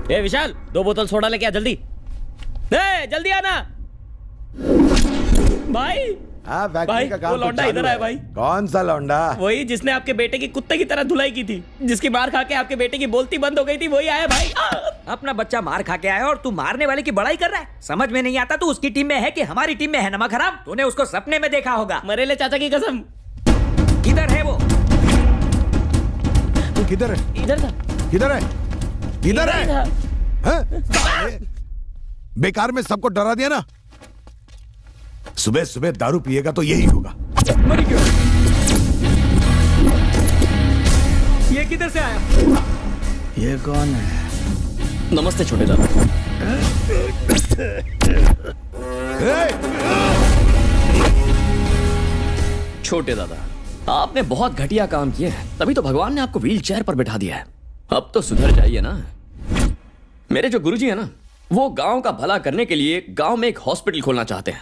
ए विशाल, 2 बोतल सोडा लेके आ जल्दी। जल्दी आना भाई। हाँ, भाई का काम वो तो लौंडा चालू इधर आया है। भाई। कौन सा लौंडा? वही जिसने आपके बेटे की कुत्ते की तरह धुलाई की थी, जिसकी मार खा के आपके बेटे की बोलती बंद हो गई थी, वही आया भाई। अपना बच्चा मार खा के आया और तू मारने वाले की बड़ाई कर रहा है। समझ में नहीं आता तू उसकी टीम में है कि हमारी टीम में है। नमक हराम, तूने उसको सपने में देखा होगा। मरेले चाचा की कसम। किधर है वो? तू किधर है? इधर था। किधर है? किधर है? हैं? बेकार में सबको डरा दिया ना। सुबह सुबह दारू पिएगा तो यही होगा। ये किधर से आया? ये कौन है? नमस्ते छोटे दादा। छोटे दादा, आपने बहुत घटिया काम किया है, तभी तो भगवान ने आपको व्हील चेयर पर बिठा दिया है। अब तो सुधर जाइए ना। मेरे जो गुरुजी है ना, वो गांव का भला करने के लिए गांव में एक हॉस्पिटल खोलना चाहते हैं।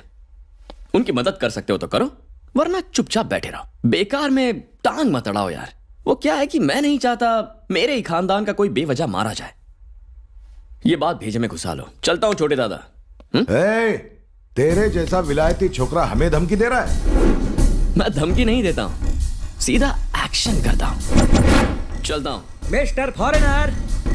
उनकी मदद कर सकते हो तो करो, वरना चुपचाप बैठे रहो। बेकार में टांग मत अड़ाओ यार। वो क्या है कि मैं नहीं चाहता मेरे ही खानदान का कोई बेवजह मारा जाए। ये बात भेजे में घुसा लो। चलता हूं छोटे दादा। तेरे जैसा विलायती छोकरा हमें धमकी दे रहा है? मैं धमकी नहीं देता हूं, सीधा एक्शन करता हूं। चलता हूं। Mister foreigner,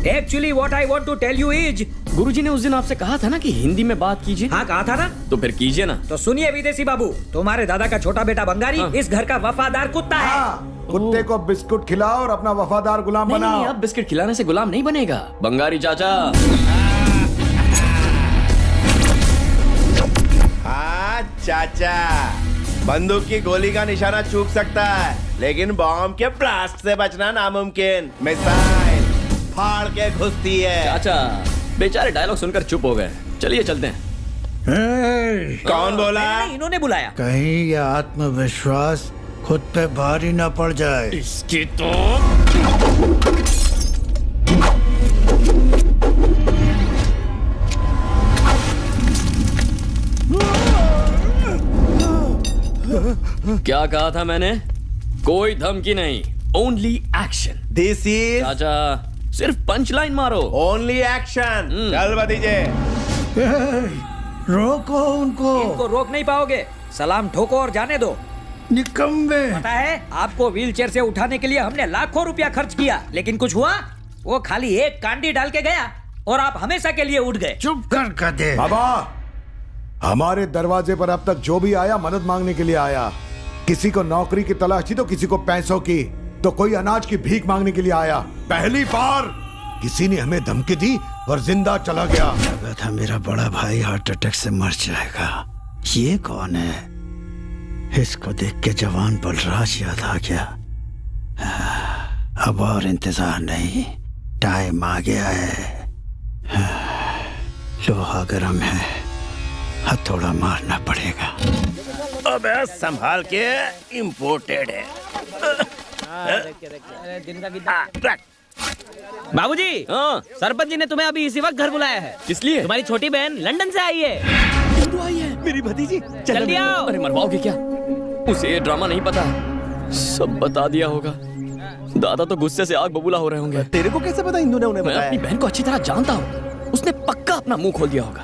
actually what I want to tell you is, गुरुजी ने उस दिन आपसे कहा था ना कि हिंदी में बात कीजिए। हाँ कहा था ना, तो फिर कीजिए ना। तो सुनिए विदेशी बाबू, तुम्हारे दादा का छोटा बेटा बंगारी इस घर का वफादार कुत्ता है। कुत्ते को बिस्कुट खिलाओ और अपना वफादार गुलाम बनाओ। नहीं, अब बिस्किट खिलाने से गुलाम नहीं बनेगा बंगारी चाचा। हाँ चाचा, बंदूक की गोली का निशाना चूक सकता है, लेकिन बॉम्ब के ब्लास्ट से बचना नामुमकिन। मिसाइल फाड़ के घुसती है। चाचा बेचारे डायलॉग सुनकर चुप हो गए। चलिए चलते हैं। कौन बोला? इन्होंने बुलाया। कहीं ये आत्मविश्वास खुद पे भारी ना पड़ जाए। इसकी तो क्या कहा था मैंने? कोई धमकी नहीं, ओनली एक्शन। दिस इज चाचा सिर्फ पंच लाइन मारो। Only action. चल भतीजे, रोको उनको। इनको रोक नहीं पाओगे। सलाम ठोको और जाने दो। निकम्मे। पता है आपको व्हील चेयर से उठाने के लिए हमने लाखों रुपया खर्च किया, लेकिन कुछ हुआ? वो खाली एक कांडी डाल के गया और आप हमेशा के लिए उठ गए। चुप कर कदे। बाबा, हमारे दरवाजे पर अब तक जो भी आया मदद मांगने के लिए आया। किसी को नौकरी की तलाश थी तो किसी को पैसों की, तो कोई अनाज की भीख मांगने के लिए आया। पहली बार किसी ने हमें धमकी दी और जिंदा चला गया। लगा था मेरा बड़ा भाई हार्ट अटैक से मर जाएगा। ये कौन है? इसको देख के जवान बलराज याद आ गया। अब और इंतजार नहीं, टाइम आ गया है। लोहा गर्म है, हथौड़ा मारना पड़ेगा। अबे संभाल के, इम्पोर्टेड है। बाबूजी, सरपंच जी ने तुम्हें अभी इसी वक्त घर बुलाया है। किस लिए? तुम्हारी छोटी बहन लंदन से आई है। आई है मेरी भतीजी, जल्दी आओ। अरे मरवाओगे क्या? उसे ये ड्रामा नहीं पता, सब बता दिया होगा। दादा तो गुस्से से आग बबूला हो रहे होंगे। तेरे को कैसे पता इंदू ने उन्हें बताया? मैं अपनी बहन को अच्छी तरह जानता हूँ, उसने पक्का अपना मुंह खोल दिया होगा।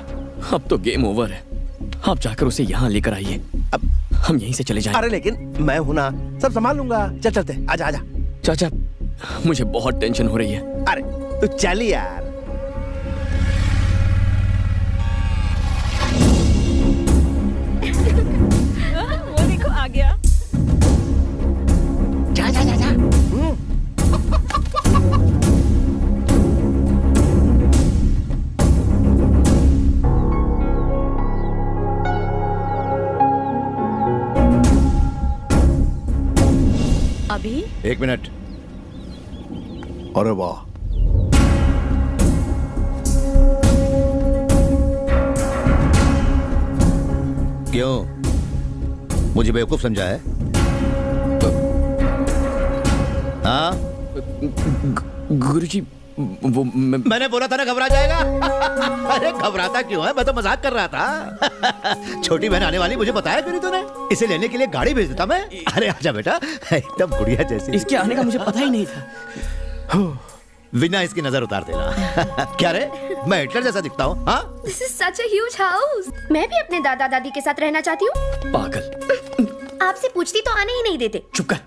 अब तो गेम ओवर है, आप जाकर उसे यहाँ लेकर आइए, अब हम यहीं से चले जाएं। अरे लेकिन मैं हूं ना, सब संभाल लूंगा। चल चलते, आजा आजा। चाचा, मुझे बहुत टेंशन हो रही है। अरे तू चल यार। वो देखो आ गया। जा जा जा जा। अभी 1 मिनट। अरे वाह, क्यों मुझे बेवकूफ समझा है? हाँ, गुरुजी, वो मैंने बोला था ना घबरा जाएगा। अरे घबराता क्यों है? मैं तो मजाक कर रहा था। छोटी बहन आने वाली, मुझे बताया क्यों नहीं तूने? इसे लेने के लिए गाड़ी भेज देता मैं। अरे आजा बेटा, एकदम गुड़िया जैसी। इसके आने का मुझे पता ही नहीं था। बिना इसकी नजर उतार देना। क्या रे, मैं हिटलर जैसा दिखता हूँ? हाँ, this is such a huge house. मैं भी अपने दादा दादी के साथ रहना चाहती हूँ। पागल। आपसे पूछती तो आने ही नहीं देते। चुप कर।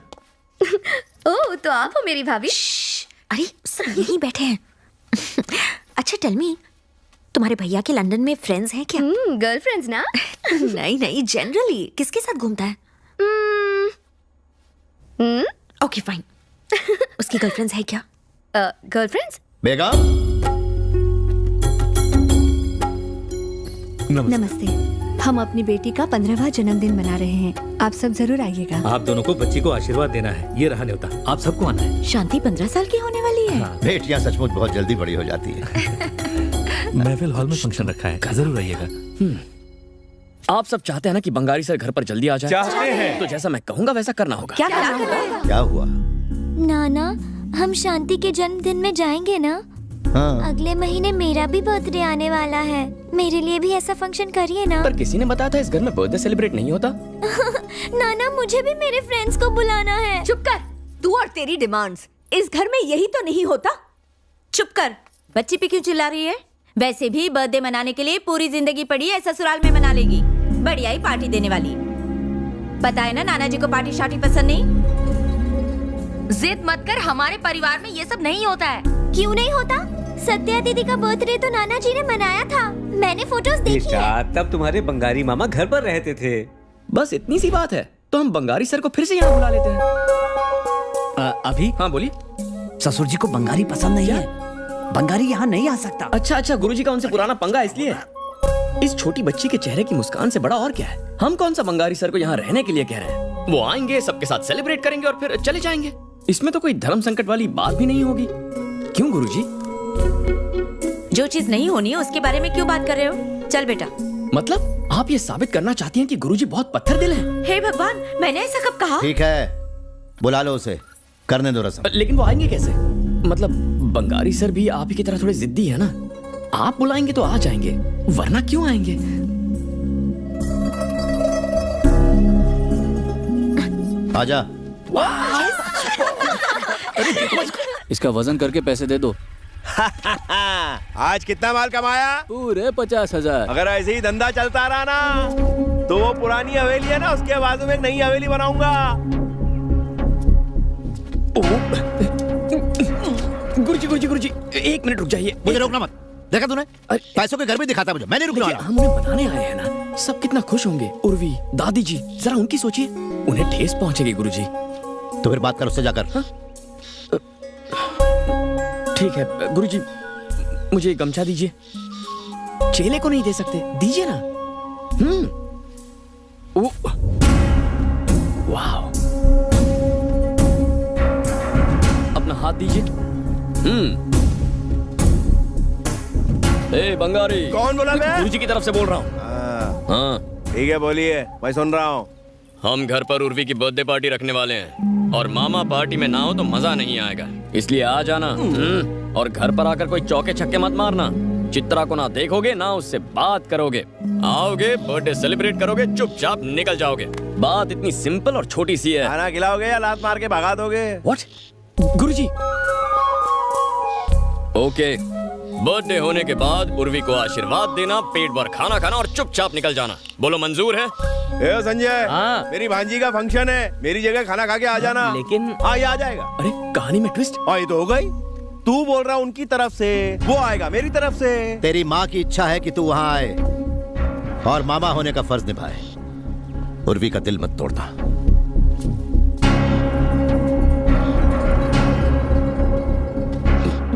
ओह, तो आप हो मेरी भाभी। अरे सब यहीं बैठे हैं। अच्छा टेल मी, तुम्हारे भैया के लंदन में फ्रेंड्स हैं क्या? गर्लफ्रेंड्स ना? नहीं नहीं, जनरली किसके साथ घूमता है? Okay fine. उसकी गर्लफ्रेंड्स है क्या? गर्लफ्रेंड्स? बेगम। नमस्ते। हम अपनी बेटी का 15वां जन्मदिन मना रहे हैं, आप सब जरूर आइएगा। आप दोनों को बच्ची को आशीर्वाद देना है, ये रहा न्योता, आप सबको आना है। शांति 15 साल की होने वाली है। बेटियां सचमुच बहुत जल्दी बड़ी हो जाती है। महफिल हॉल में फंक्शन रखा है, जरूर आइएगा। आप सब चाहते हैं ना कि बंगारी सर घर पर जल्दी आ जाए? चाहते हैं। तो जैसा मैं कहूँगा वैसा करना होगा। क्या हुआ? नाना, हम शांति के जन्मदिन में जाएंगे ना? हाँ। अगले महीने मेरा भी बर्थडे आने वाला है, मेरे लिए भी ऐसा फंक्शन करिए ना। पर किसी ने बताया था इस घर में बर्थडे सेलिब्रेट नहीं होता। नाना, मुझे भी मेरे फ्रेंड्स को बुलाना है। चुप कर, तू और तेरी डिमांड्स। इस घर में यही तो नहीं होता। चुप कर, बच्ची पे क्यों चिल्ला रही है? वैसे भी बर्थडे मनाने के लिए पूरी जिंदगी पड़ी है, ससुराल में मना लेगी। बढ़िया ही पार्टी देने वाली। पता है ना नाना जी को पार्टी शार्टी पसंद नहीं। जिद मत कर, हमारे परिवार में ये सब नहीं होता है। क्यों नहीं होता? सत्या दीदी का बर्थडे तो नाना जी ने मनाया था, मैंने फोटोज देखी है। तब तुम्हारे बंगारी मामा घर पर रहते थे। बस इतनी सी बात है, तो हम बंगारी सर को फिर से यहाँ बुला लेते हैं। अभी? हाँ बोलिए। ससुर जी को बंगारी पसंद नहीं है, बंगारी यहाँ नहीं आ सकता। अच्छा, गुरुजी का उनसे पुराना पंगा इसलिए। इस छोटी बच्ची के चेहरे की मुस्कान से बड़ा और क्या है? हम कौन सा बंगारी सर को यहाँ रहने के लिए कह रहे हैं? वो आएंगे, सबके साथ सेलिब्रेट करेंगे और फिर चले जाएंगे। इसमें तो कोई धर्म संकट वाली बात भी नहीं होगी। क्यों गुरुजी? जो चीज नहीं होनी है उसके बारे में क्यों बात कर रहे हो? चल बेटा। मतलब आप ये साबित करना चाहती हैं कि गुरुजी बहुत पत्थर दिल हैं? हे भगवान, मैंने ऐसा कब कहा? ठीक है, बुला लो उसे, करने दो रस्म। लेकिन वो आएंगे कैसे? मतलब बंगारी सर भी आप ही की तरह थोड़े जिद्दी है ना। आप बुलाएंगे तो आ जाएंगे, वरना क्यों आएंगे? आजा। इसका वजन करके पैसे दे दो। आज कितना माल कमाया? पूरे 50,000। अगर ऐसे ही धंधा चलता रहा ना, तो वो पुरानी हवेली है ना, उसके बाजू में एक नई हवेली बनाऊंगा। गुरुजी, 1 मिनट रुक जाइए। मुझे रोकना मत। देखा तूने, पैसों के घर भी दिखाता मुझे, मैंने रुकने वाला। हम उन्हें बनाने आए हैं ना, सब कितना खुश होंगे। उर्वी, दादी जी, जरा उनकी सोचिए, उन्हें ठेस पहुंचेगी गुरुजी। तो फिर बात कर उससे जाकर। हाँ? ठीक है गुरुजी, मुझे गमछा दीजिए। चेले को नहीं दे सकते, दीजिए ना। वाह, अपना हाथ दीजिए। ए बंगारी। कौन बोला? मैं गुरुजी की तरफ से बोल रहा हूँ। हाँ ठीक है, बोलिए, मैं सुन रहा हूँ। हम घर पर उर्वी की बर्थडे पार्टी रखने वाले हैं। और मामा पार्टी में ना हो तो मजा नहीं आएगा, इसलिए आ जाना। और घर पर आकर कोई चौके छक्के मत मारना। चित्रा को ना देखोगे ना उससे बात करोगे, आओगे बर्थडे सेलिब्रेट करोगे, चुपचाप निकल जाओगे। बात इतनी सिंपल और छोटी सी है। खाना खिलाओगे या लात मार के भगा दोगे? व्हाट? गुरुजी। ओके, बर्थडे होने के बाद उर्वी को आशीर्वाद देना, पेट भर खाना खाना और चुपचाप निकल जाना। बोलो मंजूर है? ए संजय, मेरी भांजी का फंक्शन है, मेरी जगह खाना खा के आ जाना। लेकिन हाँ, ये आ जाएगा। अरे कहानी में ट्विस्ट। हाँ, ये तो हो गई। तू बोल रहा उनकी तरफ से, वो आएगा मेरी तरफ से। तेरी माँ की इच्छा है कि तू वहाँ आए और मामा होने का फर्ज निभाए। उर्वी का दिल मत तोड़ना।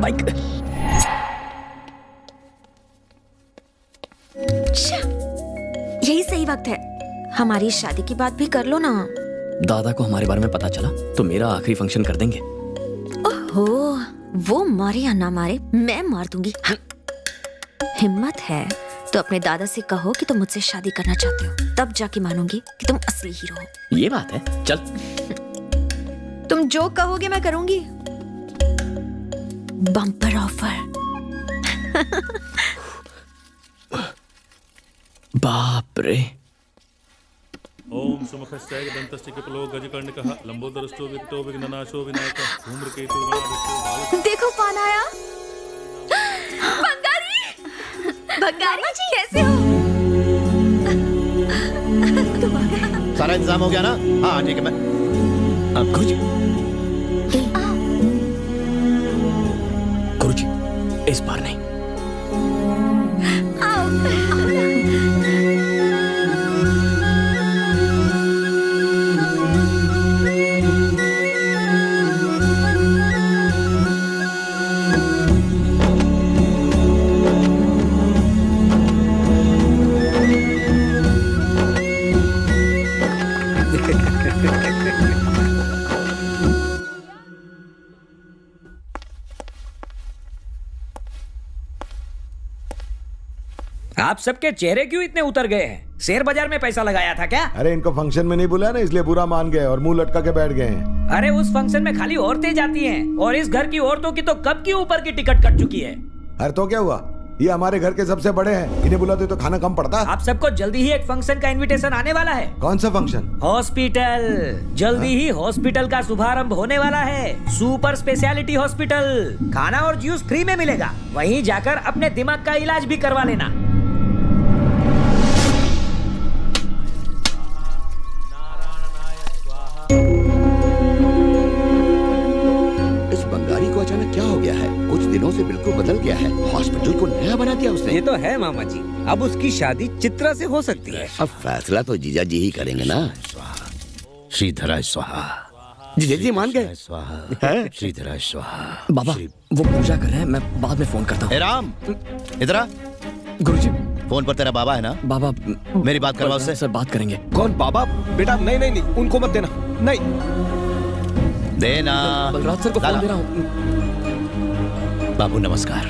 बाइक। यही सही वक्त है, हमारी शादी की बात भी कर लो ना। दादा को हमारे बारे में पता चला तो मेरा आखिरी फंक्शन कर देंगे। ओहो, वो मारे या ना मारे, मैं मार दूंगी। हिम्मत है तो अपने दादा से कहो कि तुम मुझसे शादी करना चाहते हो, तब जाके मानूंगी कि तुम असली हीरो हो। ये बात है, चल। तुम जो कहोगे मैं करूंगी। Bumper offer. बाप रे। ओम सुमुखस्य दंतस्य कपिलो गजकर्णकः लंबोदरस्तो विकटो विघ्ननाशो विनायकः धूम्रकेतु गणाधीशो। देखो कौन आया। भंगारी जी कैसे हो? सारा इंतजाम हो गया ना? हाँ ठीक है। मैं गुरुजी, गुरुजी इस बार नहीं। आप सबके चेहरे क्यों इतने उतर गए हैं? शेयर बाजार में पैसा लगाया था क्या? अरे इनको फंक्शन में नहीं बुलाया ना, इसलिए बुरा मान गए और मुंह लटका के बैठ गए हैं। अरे उस फंक्शन में खाली औरतें जाती हैं और इस घर की औरतों की तो कब की ऊपर की टिकट कट चुकी है। अरे तो क्या हुआ, ये हमारे घर के सबसे बड़े हैं, इन्हें बुलाते तो खाना कम पड़ता। आप सबको जल्दी ही एक फंक्शन का इनविटेशन आने वाला है। कौन सा फंक्शन? हॉस्पिटल। जल्दी ही हॉस्पिटल का शुभारंभ होने वाला है। Super speciality hospital. खाना और जूस फ्री में मिलेगा, वहीं जाकर अपने दिमाग का इलाज भी करवा लेना। इस बंगारी को अचानक क्या हो गया है? कुछ दिनों से बिल्कुल बदल गया है। हॉस्पिटल को नया बना दिया उसने। ये तो है मामा जी, अब उसकी शादी चित्रा से हो सकती है। अब फैसला तो जीजा जी ही करेंगे ना। श्रीधराय स्वाहा। जीजा जी मान गए। श्रीधराय स्वाहा। बाबा वो पूजा कर रहे हैं, मैं बाद में फोन करता हूँ। राम इधर आ। गुरुजी फोन पर तेरा बाबा है ना? बाबा मेरी बात करवा उससे। सर बात करेंगे। कौन बाबा? बेटा नहीं नहीं नहीं, उनको मत देना। नहीं देना। बलराज सर को फोन दे रहा हूँ। बाबू नमस्कार।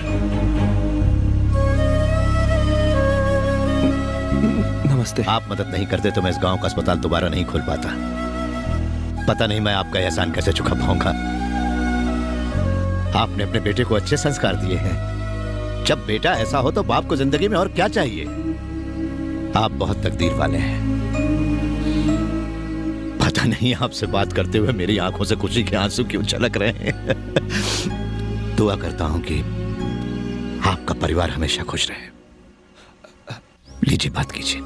नमस्ते। आप मदद नहीं करते तो मैं इस गांव का अस्पताल दोबारा नहीं खोल पाता। पता नहीं मैं आपका एहसान कैसे चुका पाऊंगा। आपने अपने बेटे को अच्छे संस्कार दिए हैं। जब बेटा ऐसा हो तो बाप को जिंदगी में और क्या चाहिए। आप बहुत तकदीर वाले हैं। पता नहीं आपसे बात करते हुए मेरी आंखों से खुशी के आंसू क्यों छलक रहे हैं। दुआ करता हूं कि आपका परिवार हमेशा खुश रहे। लीजिए बात कीजिए।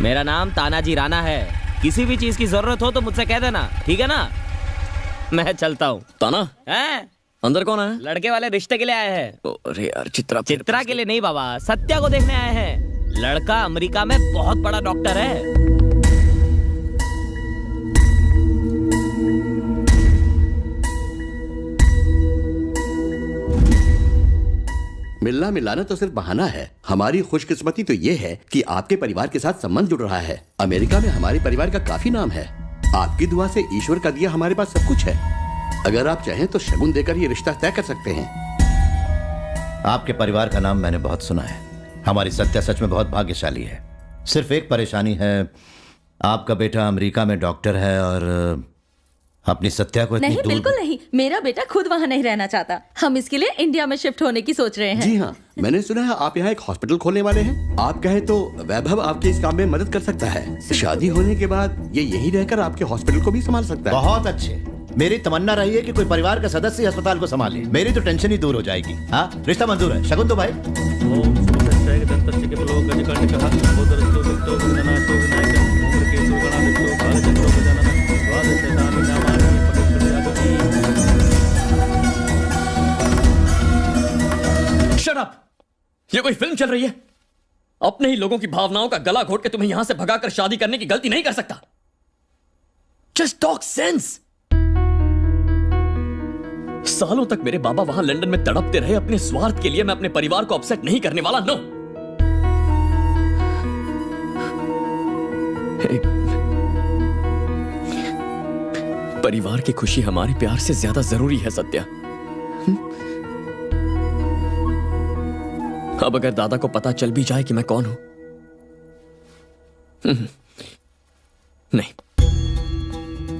मेरा नाम तानाजी राणा है। किसी भी चीज की जरूरत हो तो मुझसे कह देना, ठीक है ना? मैं चलता हूँ। ताना हैं? अंदर कौन है? लड़के वाले रिश्ते के लिए आए हैं। अरे यार चित्रा के लिए नहीं बाबा, सत्या को देखने आए हैं। लड़का अमेरिका में बहुत बड़ा डॉक्टर है। मिलना मिलाना तो सिर्फ बहाना है। हमारी खुशकिस्मती तो ये है कि आपके परिवार के साथ संबंध जुड़ रहा है। अमेरिका में हमारे परिवार का काफी नाम है। आपकी दुआ से ईश्वर का दिया हमारे पास सब कुछ है। अगर आप चाहें तो शगुन देकर ये रिश्ता तय कर सकते हैं। आपके परिवार का नाम मैंने बहुत सुना है। हमारी सत्या सच में बहुत भाग्यशाली है। सिर्फ एक परेशानी है, आपका बेटा अमेरिका में डॉक्टर है और अपनी सत्या को इतनी नहीं, दूर... बिल्कुल नहीं। मेरा बेटा खुद वहाँ नहीं रहना चाहता। हम इसके लिए इंडिया में शिफ्ट होने की सोच रहे हैं। जी हाँ, मैंने सुना है आप यहाँ एक हॉस्पिटल खोलने वाले हैं। आप कहें तो वैभव आपके इस काम में मदद कर सकता है। शादी होने के बाद ये यहीं रहकर आपके हॉस्पिटल को भी संभाल सकता है। बहुत अच्छे। मेरी तमन्ना रही है कि कोई परिवार का सदस्य अस्पताल को संभाले। मेरी तो टेंशन ही दूर हो जाएगी। हाँ, रिश्ता मंजूर है। शगुन दो भाई। Shut up! ये कोई फिल्म चल रही है? अपने ही लोगों की भावनाओं का गला घोट के तुम्हें यहां से भगाकर शादी करने की गलती नहीं कर सकता। Just talk sense! सालों तक मेरे बाबा वहां लंदन में तड़पते रहे अपने स्वार्थ के लिए। मैं अपने परिवार को अपसेट नहीं करने वाला। नो। परिवार की खुशी हमारे प्यार से ज्यादा जरूरी है सत्या। अब अगर दादा को पता चल भी जाए कि मैं कौन हूं, नहीं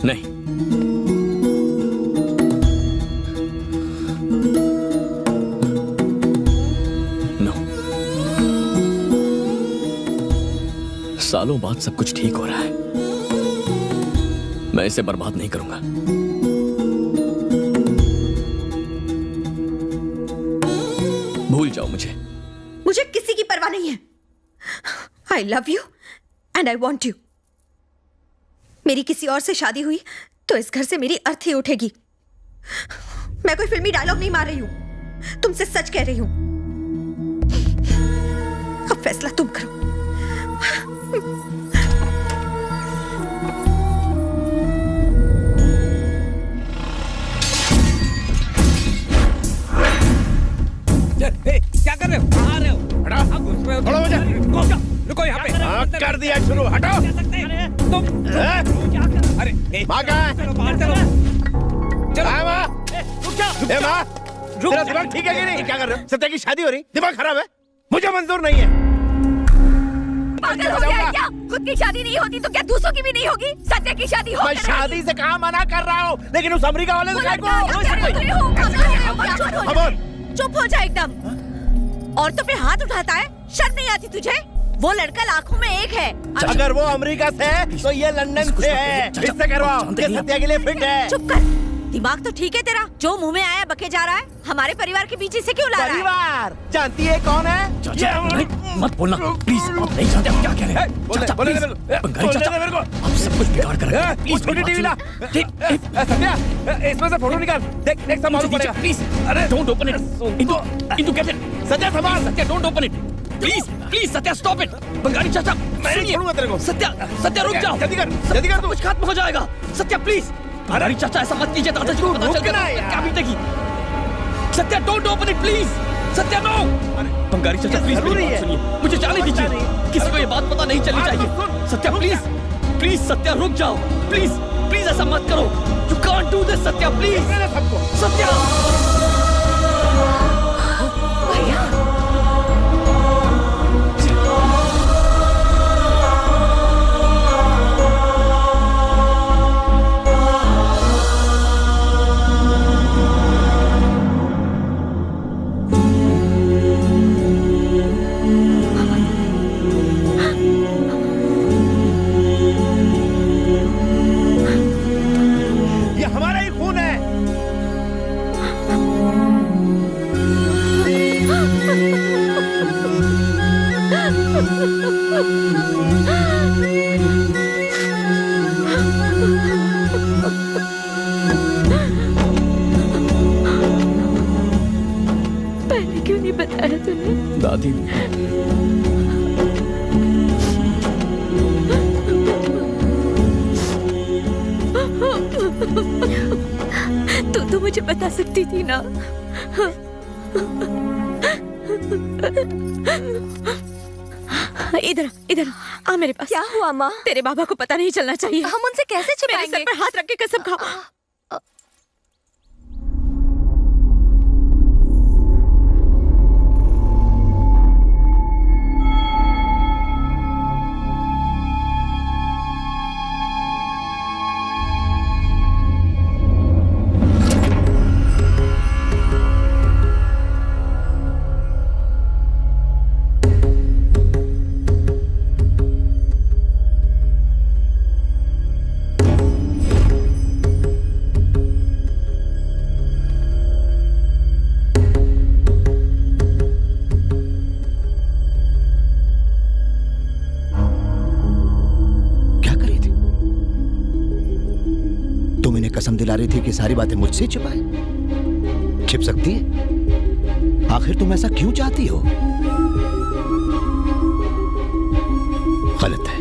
नहीं, नो। सालों बाद सब कुछ ठीक हो रहा है। मैं इसे बर्बाद नहीं करूंगा। भूल जाओ मुझे। मुझे किसी की परवाह नहीं है। I love you and I want you. मेरी किसी और से शादी हुई तो इस घर से मेरी अर्थी उठेगी। मैं कोई फिल्मी डायलॉग नहीं मार रही हूं, तुमसे सच कह रही हूं। अब फैसला तुम करो। क्या कर रहे हो? कहाँ रहे हो? हटो मुझे। रुको यहाँ पे। हाँ, कर दिया शुरू। हटो। तुम अरे माँ कहाँ है? चलो बाहर चलो। चलो माँ। रुक जाओ। माँ, तेरा दिमाग ठीक है कि नहीं? क्या कर रहे हो? सत्या की शादी हो रही? दिमाग खराब है? मुझे मंजूर नहीं है। पागल हो गया है क्या? खुद की शादी नहीं होती तो क्या दूसरों की भी नहीं होगी? सत्या की शादी हो। मैं शादी से कहाँ मना कर रहा हूँ, लेकिन उस अमेरिका वाले से चुप हो जा एकदम। औरतों पे हाथ उठाता है, शर्म नहीं आती तुझे? वो लड़का लाखों में एक है। अगर वो अमेरिका से है तो ये लंदन से है। इससे करवाओ, ये सत्या के लिए फिट है। चुप कर। दिमाग तो ठीक है तेरा, जो मुंह में आया बके जा रहा है। हमारे परिवार के बीच से क्यों ला रहा है? परिवार जानती है कौन है? नहीं, मत बोलना प्लीज। आप नहीं जानते आप क्या कह रहे हैं। चाचा प्लीज, बंगाली चाचा, आप सब कुछ बिगाड़ कर रहे हैं। प्लीज छोटी टीवी ला। सत्या, इसमें से फोटो निकाल। देख देख, सब मालूम पड़ेगा। Please don't open it. इंटू गेट इट। सत्या संभाल। Satya don't open it please. Please Satya stop it. Bengali चाचा मैं नहीं छोड़ूंगा तेरे को। सत्या सत्या रुक जाओ। जल्दी कर, कुछ खत्म हो जाएगा। सत्या प्लीज। बंगाली चाचा ऐसा मत कीजिए, दादाजी को पता चल गया क्या बीतेगी। Satya don't open it please. Satya no. Bengali चाचा प्लीज मेरी बात सुनिए, मुझे जाने दीजिए। किसी को ये बात पता नहीं चलनी चाहिए। Satya please please. सत्या रुक जाओ प्लीज। प्लीज ऐसा मत करो। You can't do this Satya please. Satya पहले क्यों नहीं बताया तूने? दादी तू तो मुझे बता सकती थी ना। इधर इधर आ मेरे पास। क्या हुआ माँ? तेरे बाबा को पता नहीं चलना चाहिए। हम उनसे कैसे छिपाएंगे? मेरे सर पर हाथ रख के कसम खाओ। कसम दिला रही थी कि सारी बातें मुझसे छिपाए। छिप सकती है? आखिर तुम ऐसा क्यों चाहती हो? गलत है।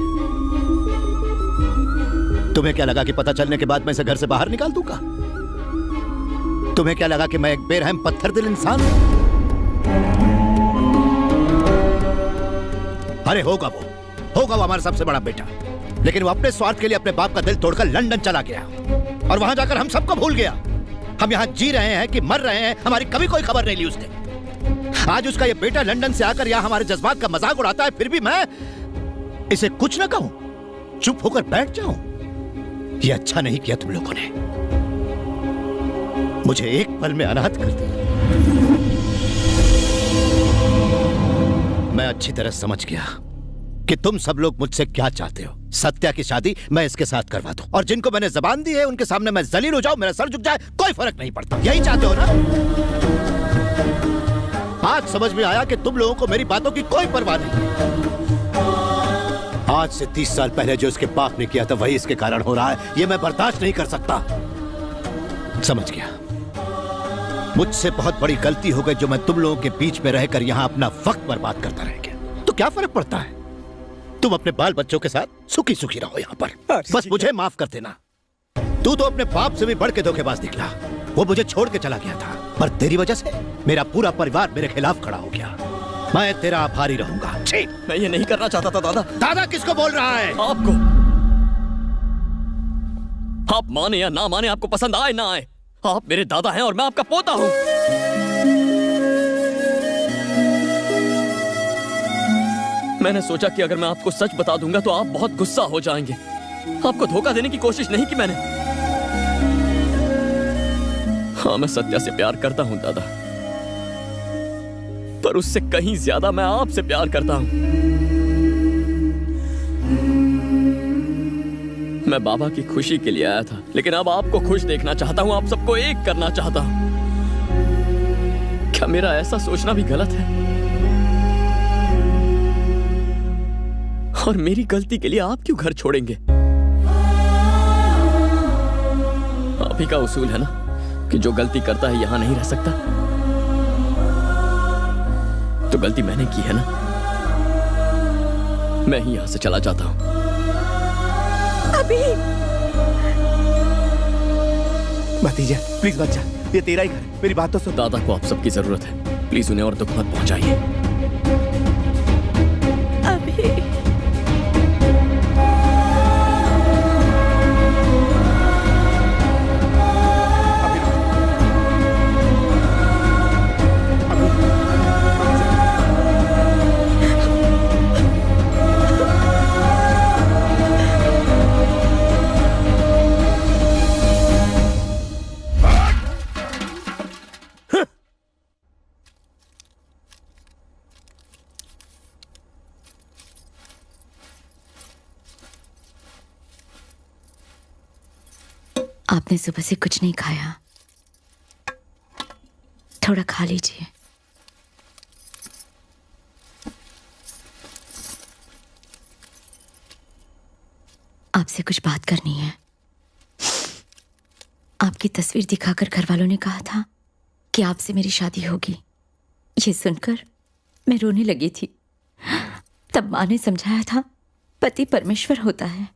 तुम्हें क्या लगा कि पता चलने के बाद मैं इसे घर से बाहर निकाल दूंगा? तुम्हें क्या लगा कि मैं एक बेरहम पत्थर दिल इंसान हूं? अरे होगा वो हमारा सबसे बड़ा बेटा, लेकिन वो अपने स्वार्थ के लिए अपने बाप का दिल तोड़कर लंदन चला गया और वहां जाकर हम सबको भूल गया। हम यहाँ जी रहे हैं कि मर रहे हैं, हमारी कभी कोई खबर नहीं ली उसने। आज उसका ये बेटा लंदन से आकर यहाँ हमारे जज्बात का मजाक उड़ाता है, फिर भी मैं इसे कुछ ना कहूं, चुप होकर बैठ जाऊं। ये अच्छा नहीं किया तुम लोगों ने, मुझे एक पल में अनाथ कर दिया। मैं अच्छी तरह समझ गया कि तुम सब लोग मुझसे क्या चाहते हो। सत्या की शादी मैं इसके साथ करवा दूं और जिनको मैंने जबान दी है उनके सामने मैं जलील हो जाऊं, मेरा सर झुक जाए, कोई फर्क नहीं पड़ता। यही चाहते हो ना? आज समझ में आया कि तुम लोगों को मेरी बातों की कोई परवाह नहीं। आज से 30 साल पहले जो इसके बाप ने किया था वही इसके कारण हो रहा है। ये मैं बर्दाश्त नहीं कर सकता। समझ गया, मुझसे बहुत बड़ी गलती हो गई जो मैं तुम लोगों के बीच में रहकर यहां अपना वक्त बर्बाद करता रह गया। तो क्या फर्क पड़ता है? तुम अपने बाल बच्चों के साथ सुखी सुखी रहो यहाँ पर, बस मुझे माफ कर देना। तू तो अपने बाप से भी बढ़ के धोखेबाज निकला। वो मुझे छोड़ के चला गया था, पर तेरी वजह से मेरा पूरा परिवार मेरे खिलाफ खड़ा हो गया। मैं तेरा आभारी रहूंगा। मैं ये नहीं करना चाहता था दादा। दादा किसको बोल रहा है? आपको। आप माने या ना माने, आपको पसंद आए ना आए, आप मेरे दादा हैं और मैं आपका पोता हूं। मैंने सोचा कि अगर मैं आपको सच बता दूंगा तो आप बहुत गुस्सा हो जाएंगे। आपको धोखा देने की कोशिश नहीं की मैंने। हाँ, मैं सत्या से प्यार करता हूं दादा, पर उससे कहीं ज्यादा मैं आपसे प्यार करता हूं। मैं बाबा की खुशी के लिए आया था, लेकिन अब आपको खुश देखना चाहता हूं, आप सबको एक करना चाहता हूं। क्या मेरा ऐसा सोचना भी गलत है? और मेरी गलती के लिए आप क्यों घर छोड़ेंगे? आप ही का उसूल है ना कि जो गलती करता है यहां नहीं रह सकता। तो गलती मैंने की है ना, मैं ही यहां से चला जाता हूं। अभी भतीजा प्लीज बच्चा, ये तेरा ही घर, मेरी बात तो सुन। दादा को आप सबकी जरूरत है, प्लीज उन्हें और दुख मत पहुंचाइए। अभी आपने सुबह से कुछ नहीं खाया, थोड़ा खा लीजिए। आपसे कुछ बात करनी है। आपकी तस्वीर दिखाकर घर वालों ने कहा था कि आपसे मेरी शादी होगी। ये सुनकर मैं रोने लगी थी। तब माँ ने समझाया था पति परमेश्वर होता है,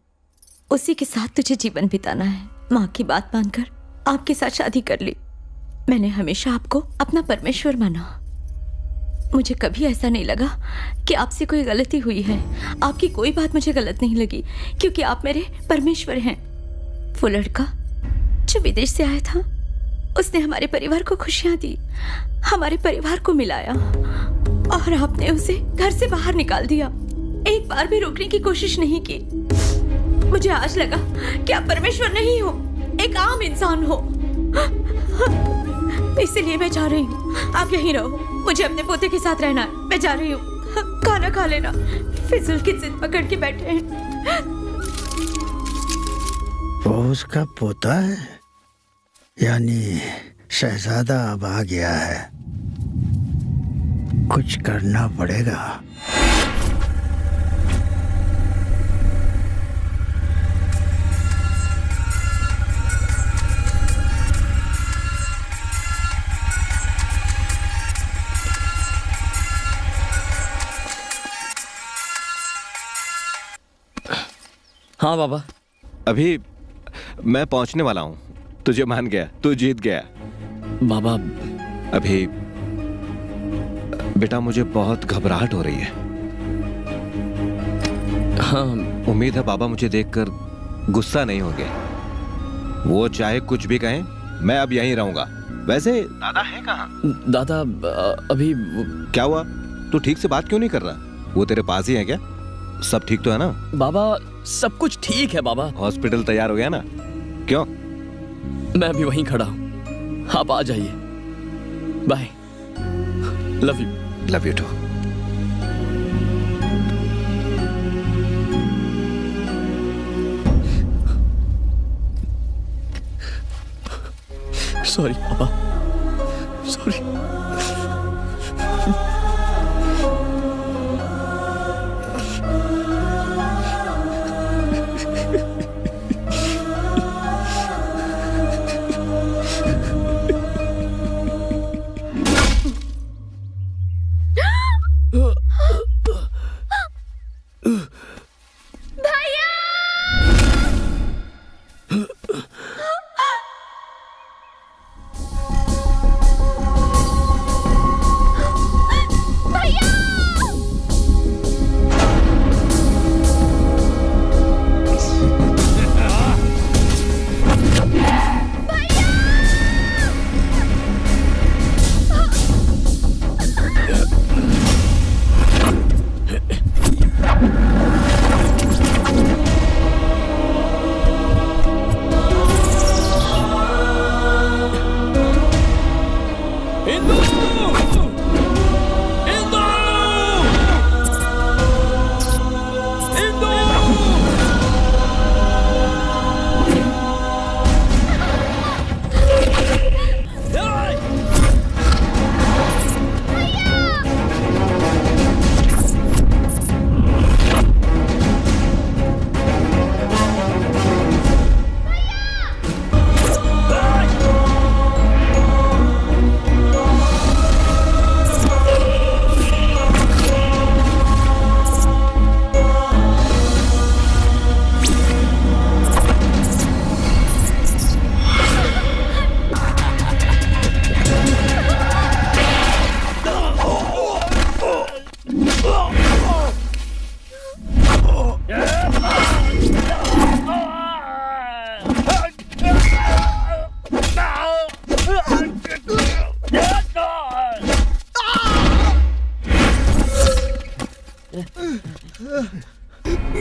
उसी के साथ तुझे जीवन बिताना है। माँ की बात मानकर आपके साथ शादी कर ली। मैंने हमेशा आपको अपना परमेश्वर माना, मुझे कभी ऐसा नहीं लगा कि आपसे कोई गलती हुई है। आपकी कोई बात मुझे गलत नहीं लगी, क्योंकि आप मेरे परमेश्वर हैं। वो लड़का जो विदेश से आया था, उसने हमारे परिवार को खुशियां दी, हमारे परिवार को मिलाया, और आपने उसे घर से बाहर निकाल दिया। एक बार भी रोकने की कोशिश नहीं की। मुझे आज लगा कि आप परमेश्वर नहीं हो, एक आम इंसान हो। इसलिए मैं जा रही हूँ, आप यहीं रहो। मुझे अपने पोते के साथ रहना है। मैं जा रही हूँ, खाना खा लेना। फिजूल की जिद पकड़ के बैठे हैं। वो उसका पोता है, यानी शहजादा अब आ गया है। कुछ करना पड़ेगा। हाँ बाबा। अभी मैं पहुंचने वाला हूं। तुझे मान गया, तू जीत गया। बाबा अभी बेटा मुझे बहुत घबराहट हो रही है। हाँ, उम्मीद है बाबा मुझे देखकर गुस्सा नहीं होंगे। वो चाहे कुछ भी कहें, मैं अब यहीं रहूंगा। वैसे दादा है कहाँ? दादा अभी क्या हुआ? तू ठीक से बात क्यों नहीं कर रहा? वो तेरे पास ही है क्या? सब ठीक तो है ना? बाबा सब कुछ ठीक है बाबा। हॉस्पिटल तैयार हो गया ना? क्यों? मैं अभी वहीं खड़ा हूं, आप आ जाइए। Bye. Love you. Love you too. Sorry पापा, सॉरी।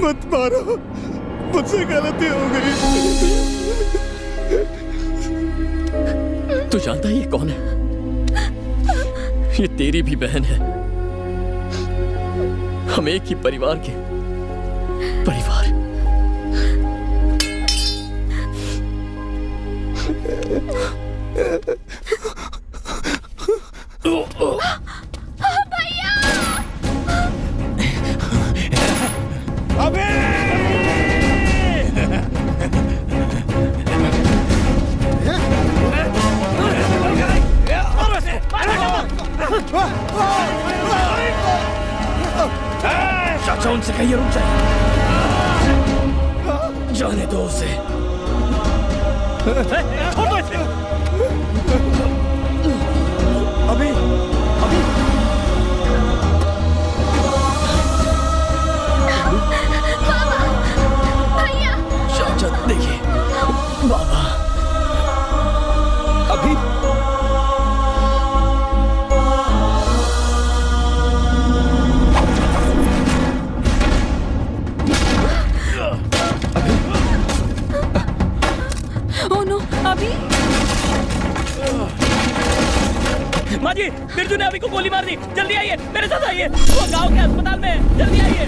मत मारो, मुझसे गलती हो गई। तू जानता है ये कौन है? ये तेरी भी बहन है। हम एक ही परिवार के परिवार। भैया! अबे! चाचा उनसे कहिए रुक जाए। जाने दो उसे। अभी अभी माँ जी, बिरजू ने अभी को गोली मार दी। जल्दी आइए, मेरे साथ आइए। वो गांव के अस्पताल में है। जल्दी आइए।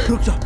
रुक जाओ।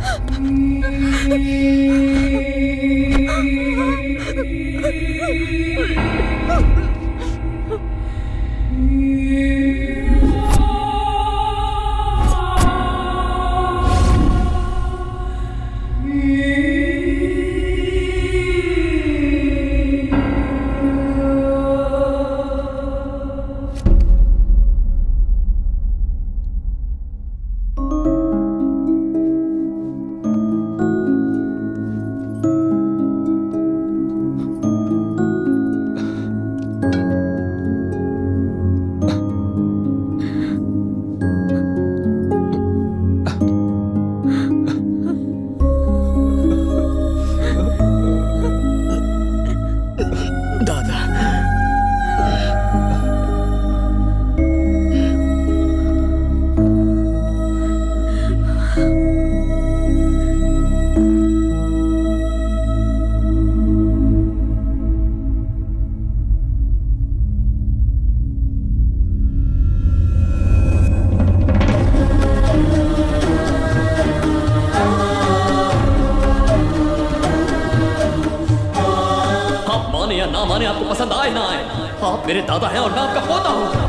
आप मेरे दादा हैं और मैं आपका पोता हूं।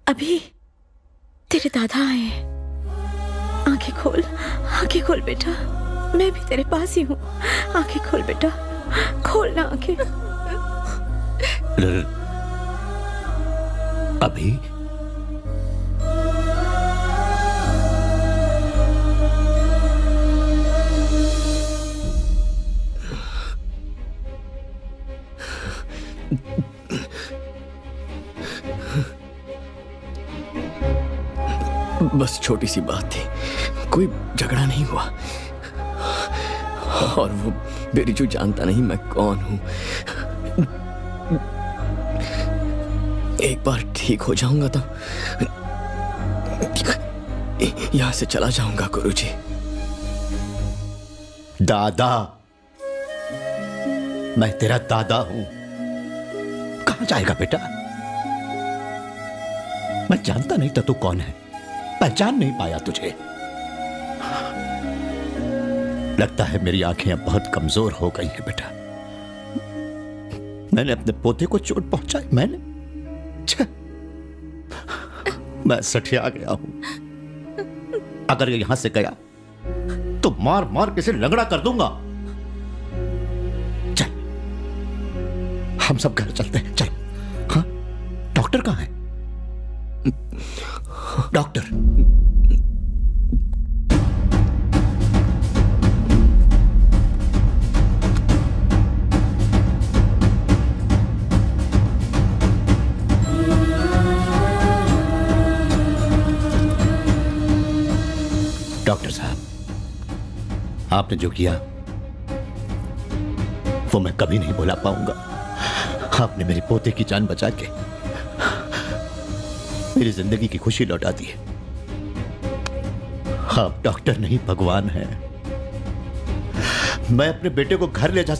अभी तेरे दादा आए हैं। आंखें खोल बेटा, मैं भी तेरे पास ही हूँ। आंखें खोल बेटा, खोल ना आंखें। अभी बस छोटी सी बात थी, कोई झगड़ा नहीं हुआ। और वो बिरजू जानता नहीं मैं कौन हूं। एक बार ठीक हो जाऊंगा तो यहां से चला जाऊंगा गुरुजी। दादा, मैं तेरा दादा हूं। कहां जाएगा बेटा? मैं जानता नहीं था तू कौन है, पहचान नहीं पाया तुझे। लगता है मेरी आंखें अब बहुत कमजोर हो गई हैं बेटा। मैंने अपने पोते को चोट पहुंचाई। मैं सठिया गया हूं। अगर ये यहां से गया तो मार मार के इसे लंगड़ा कर दूंगा। चल, हम सब घर चलते हैं। चल। हाँ, डॉक्टर कहां है? डॉक्टर, डॉक्टर साहब, आपने जो किया वो मैं कभी नहीं भुला पाऊंगा। आपने मेरे पोते की जान बचा के मेरी जिंदगी की खुशी लौटा दी है। आप डॉक्टर नहीं, भगवान हैं। मैं अपने बेटे को घर ले जा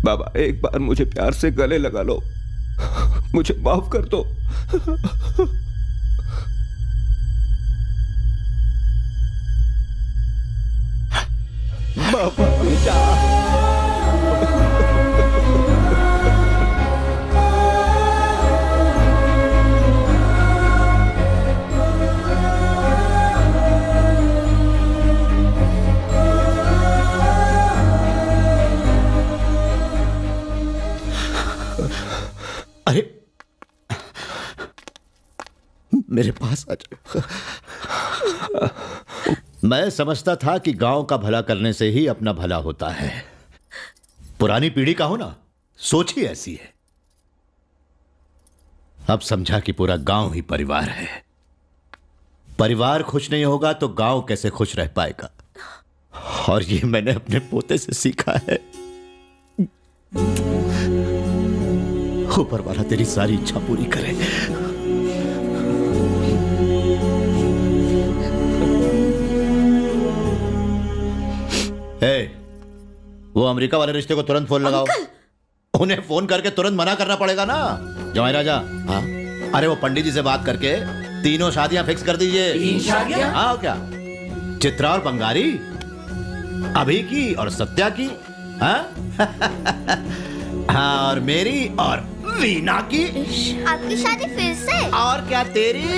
बाबा एक बार मुझे प्यार से गले लगा लो, मुझे माफ कर दो। बाबा बेटा। अरे मेरे पास आ जाओ। मैं समझता था कि गांव का भला करने से ही अपना भला होता है। पुरानी पीढ़ी का हो ना, सोच ही ऐसी है। अब समझा कि पूरा गांव ही परिवार है। परिवार खुश नहीं होगा तो गांव कैसे खुश रह पाएगा। और ये मैंने अपने पोते से सीखा है। ऊपर वाला तेरी सारी इच्छा पूरी करे। वो अमेरिका वाले रिश्ते को तुरंत फोन लगाओ। उन्हें फोन करके तुरंत मना करना पड़ेगा ना। जमाई राजा, हाँ, अरे वो पंडित जी से बात करके 3 शादियां फिक्स कर दीजिए। 3 शादियां? हाँ क्या, चित्रा और बंगारी, अभी की और सत्या की, हाँ हाँ, और मेरी और वीना की। आपकी शादी फिर से? और क्या तेरी।